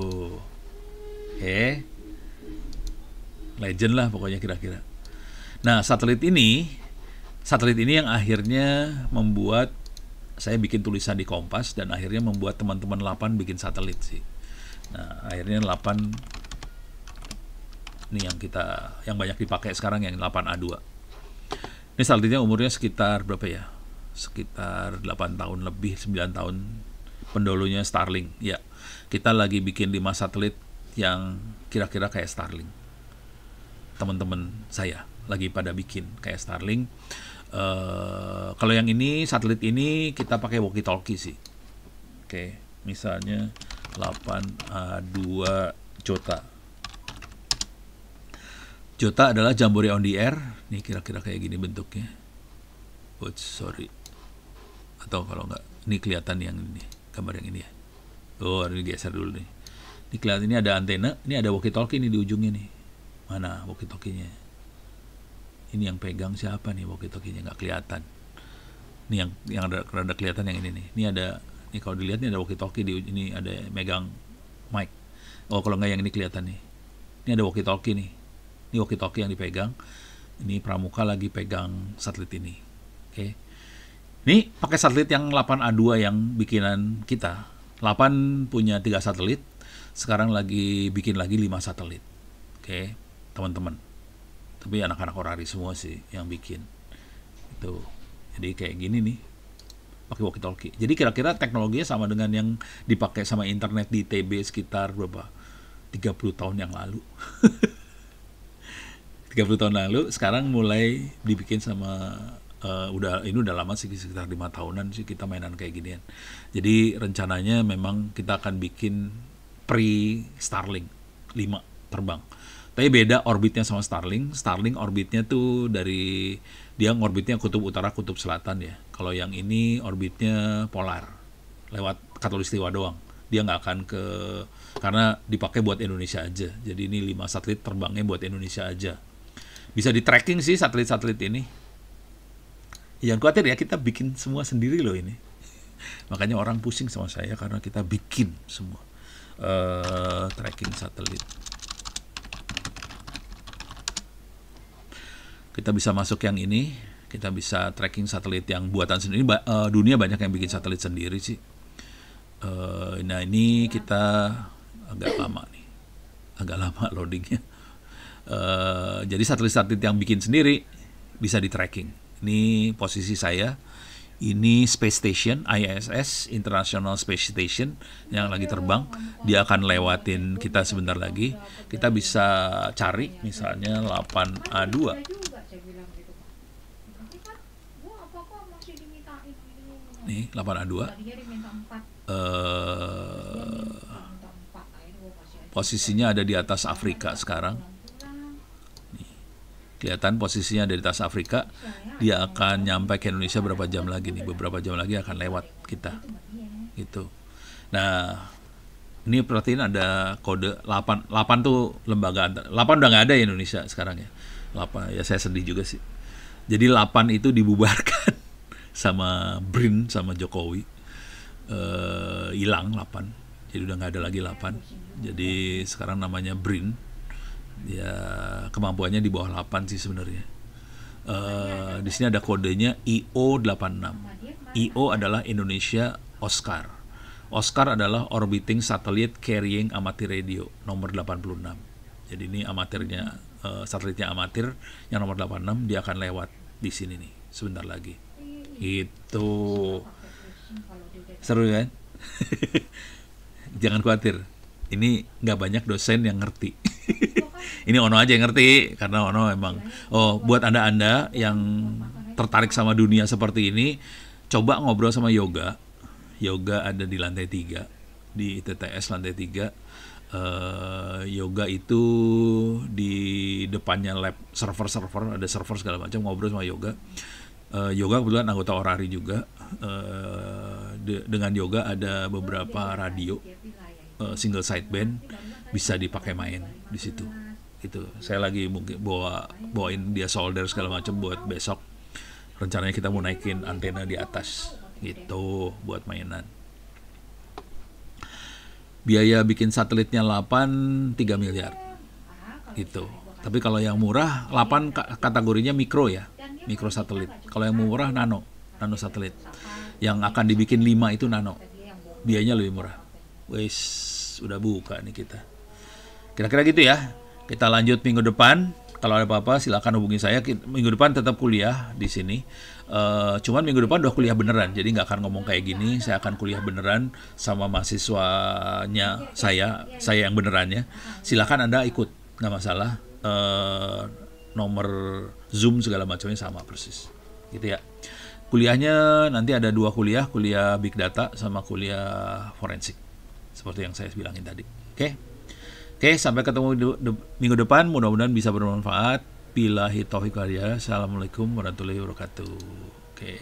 Legend lah pokoknya kira-kira. Nah, satelit ini yang akhirnya membuat saya bikin tulisan di Kompas dan akhirnya membuat teman-teman 8 bikin satelit sih. Nah, akhirnya 8 ini yang banyak dipakai sekarang yang 8A2. Ini satelitnya umurnya sekitar berapa ya? Sekitar 8 tahun lebih, 9 tahun. Pendahulunya Starlink. Ya, kita lagi bikin 5 satelit yang kira-kira kayak Starlink. Teman-teman saya lagi pada bikin kayak Starlink. Kalau yang ini, satelit ini kita pakai walkie-talkie sih. Oke, misalnya 8A2 Jota. Jota adalah Jambore on the Air. Nih kira-kira kayak gini bentuknya. Sorry. Atau kalau nggak, ini kelihatan yang ini, gambar yang ini ya. Oh, ini geser dulu nih. Ini kelihatan, ini ada antena, ini ada walkie-talkie nih di ujungnya nih. Mana walkie-talkie-nya? Ini yang pegang siapa nih walkie-talkie-nya? Nggak kelihatan. Ini yang rada kelihatan yang ini nih. Ini kalau dilihat ini ada walkie-talkie di ini, ada megang mic. Oh, kalau nggak yang ini kelihatan nih. Ini ada walkie-talkie nih. Ini walkie-talkie yang dipegang. Ini Pramuka lagi pegang satelit ini. Oke. Ini pakai satelit yang 8A2 yang bikinan kita. 8 punya 3 satelit. Sekarang lagi bikin lagi 5 satelit. Oke, teman-teman. Tapi anak-anak orari semua sih yang bikin. Itu. Jadi kayak gini nih. Pakai walkie-talkie. Jadi kira-kira teknologinya sama dengan yang dipakai sama internet di ITB sekitar berapa? 30 tahun yang lalu. 30 tahun lalu, sekarang mulai dibikin sama ini udah lama sih, sekitar 5 tahunan sih kita mainan kayak ginian. Jadi rencananya memang kita akan bikin pre-Starlink 5 terbang. Tapi beda orbitnya sama Starlink. Starlink orbitnya tuh dia ngorbitnya kutub utara, kutub selatan ya. Kalau yang ini orbitnya polar, lewat khatulistiwa doang. Dia nggak akan karena dipakai buat Indonesia aja. Jadi ini 5 satelit terbangnya buat Indonesia aja. Bisa di tracking sih satelit-satelit ini. Jangan khawatir ya, kita bikin semua sendiri loh ini. Makanya orang pusing sama saya karena kita bikin semua tracking satelit. Kita bisa masuk yang ini, kita bisa tracking satelit yang buatan sendiri. Dunia banyak yang bikin satelit sendiri sih. Nah ini kita agak lama loadingnya. Jadi satelit-satelit yang bikin sendiri bisa di tracking. Ini posisi saya. Ini Space Station, ISS, International Space Station yang lagi terbang. Dia akan lewatin kita sebentar lagi. Kita bisa cari misalnya 8A2. Nih 8A2. Posisinya ada di atas Afrika sekarang. Kelihatan posisinya dari atas Afrika. Dia akan nyampe ke Indonesia berapa jam lagi nih, beberapa jam lagi akan lewat kita gitu. Nah Ini perhatiin ada kode 8. 8 tuh lembaga 8 udah nggak ada di Indonesia sekarang ya. 8 ya, saya sedih juga sih. Jadi 8 itu dibubarkan sama BRIN sama Jokowi. Hilang 8. Jadi udah nggak ada lagi 8. Jadi sekarang namanya BRIN. Ya kemampuannya di bawah 8 sih sebenarnya. Di sini ada kodenya IO86. IO adalah Indonesia Oscar. Oscar adalah Orbiting Satellite Carrying Amateur Radio nomor 86. Jadi ini amatirnya, satelitnya amatir yang nomor 86, dia akan lewat di sini nih sebentar lagi. Itu seru kan? Jangan khawatir. Ini nggak banyak dosen yang ngerti. Ini Ono aja yang ngerti karena Ono emang. Oh, buat anda yang tertarik sama dunia seperti ini, coba ngobrol sama Yoga. Yoga ada di lantai 3 di TTS lantai 3. Yoga itu di depannya lab server, ada server segala macam, ngobrol sama Yoga. Yoga kebetulan anggota Orari juga. Dengan Yoga ada beberapa radio single sideband bisa dipakai main di situ. Itu saya lagi mungkin bawain dia solder segala macam buat besok. Rencananya kita mau naikin antena di atas gitu buat mainan. Biaya bikin satelitnya 3 miliar gitu. Tapi kalau yang murah 8 kategorinya mikro ya, mikro satelit. Kalau yang murah nano satelit. Yang akan dibikin 5 itu nano. Biayanya lebih murah. Wes udah buka nih kita. Kira-kira gitu ya. Kita lanjut minggu depan. Kalau ada apa-apa silakan hubungi saya. Minggu depan tetap kuliah di sini. Cuman minggu depan udah kuliah beneran. Jadi nggak akan ngomong kayak gini. Saya akan kuliah beneran sama mahasiswanya saya yang benerannya. Silakan Anda ikut, nggak masalah. Nomor Zoom segala macamnya sama persis. Gitu ya. Kuliahnya nanti ada 2 kuliah Big Data sama kuliah forensik. Seperti yang saya bilangin tadi. Oke, sampai ketemu minggu depan. Mudah-mudahan bisa bermanfaat. Billahi taufiq wal hidayah. Assalamualaikum warahmatullahi wabarakatuh. Oke.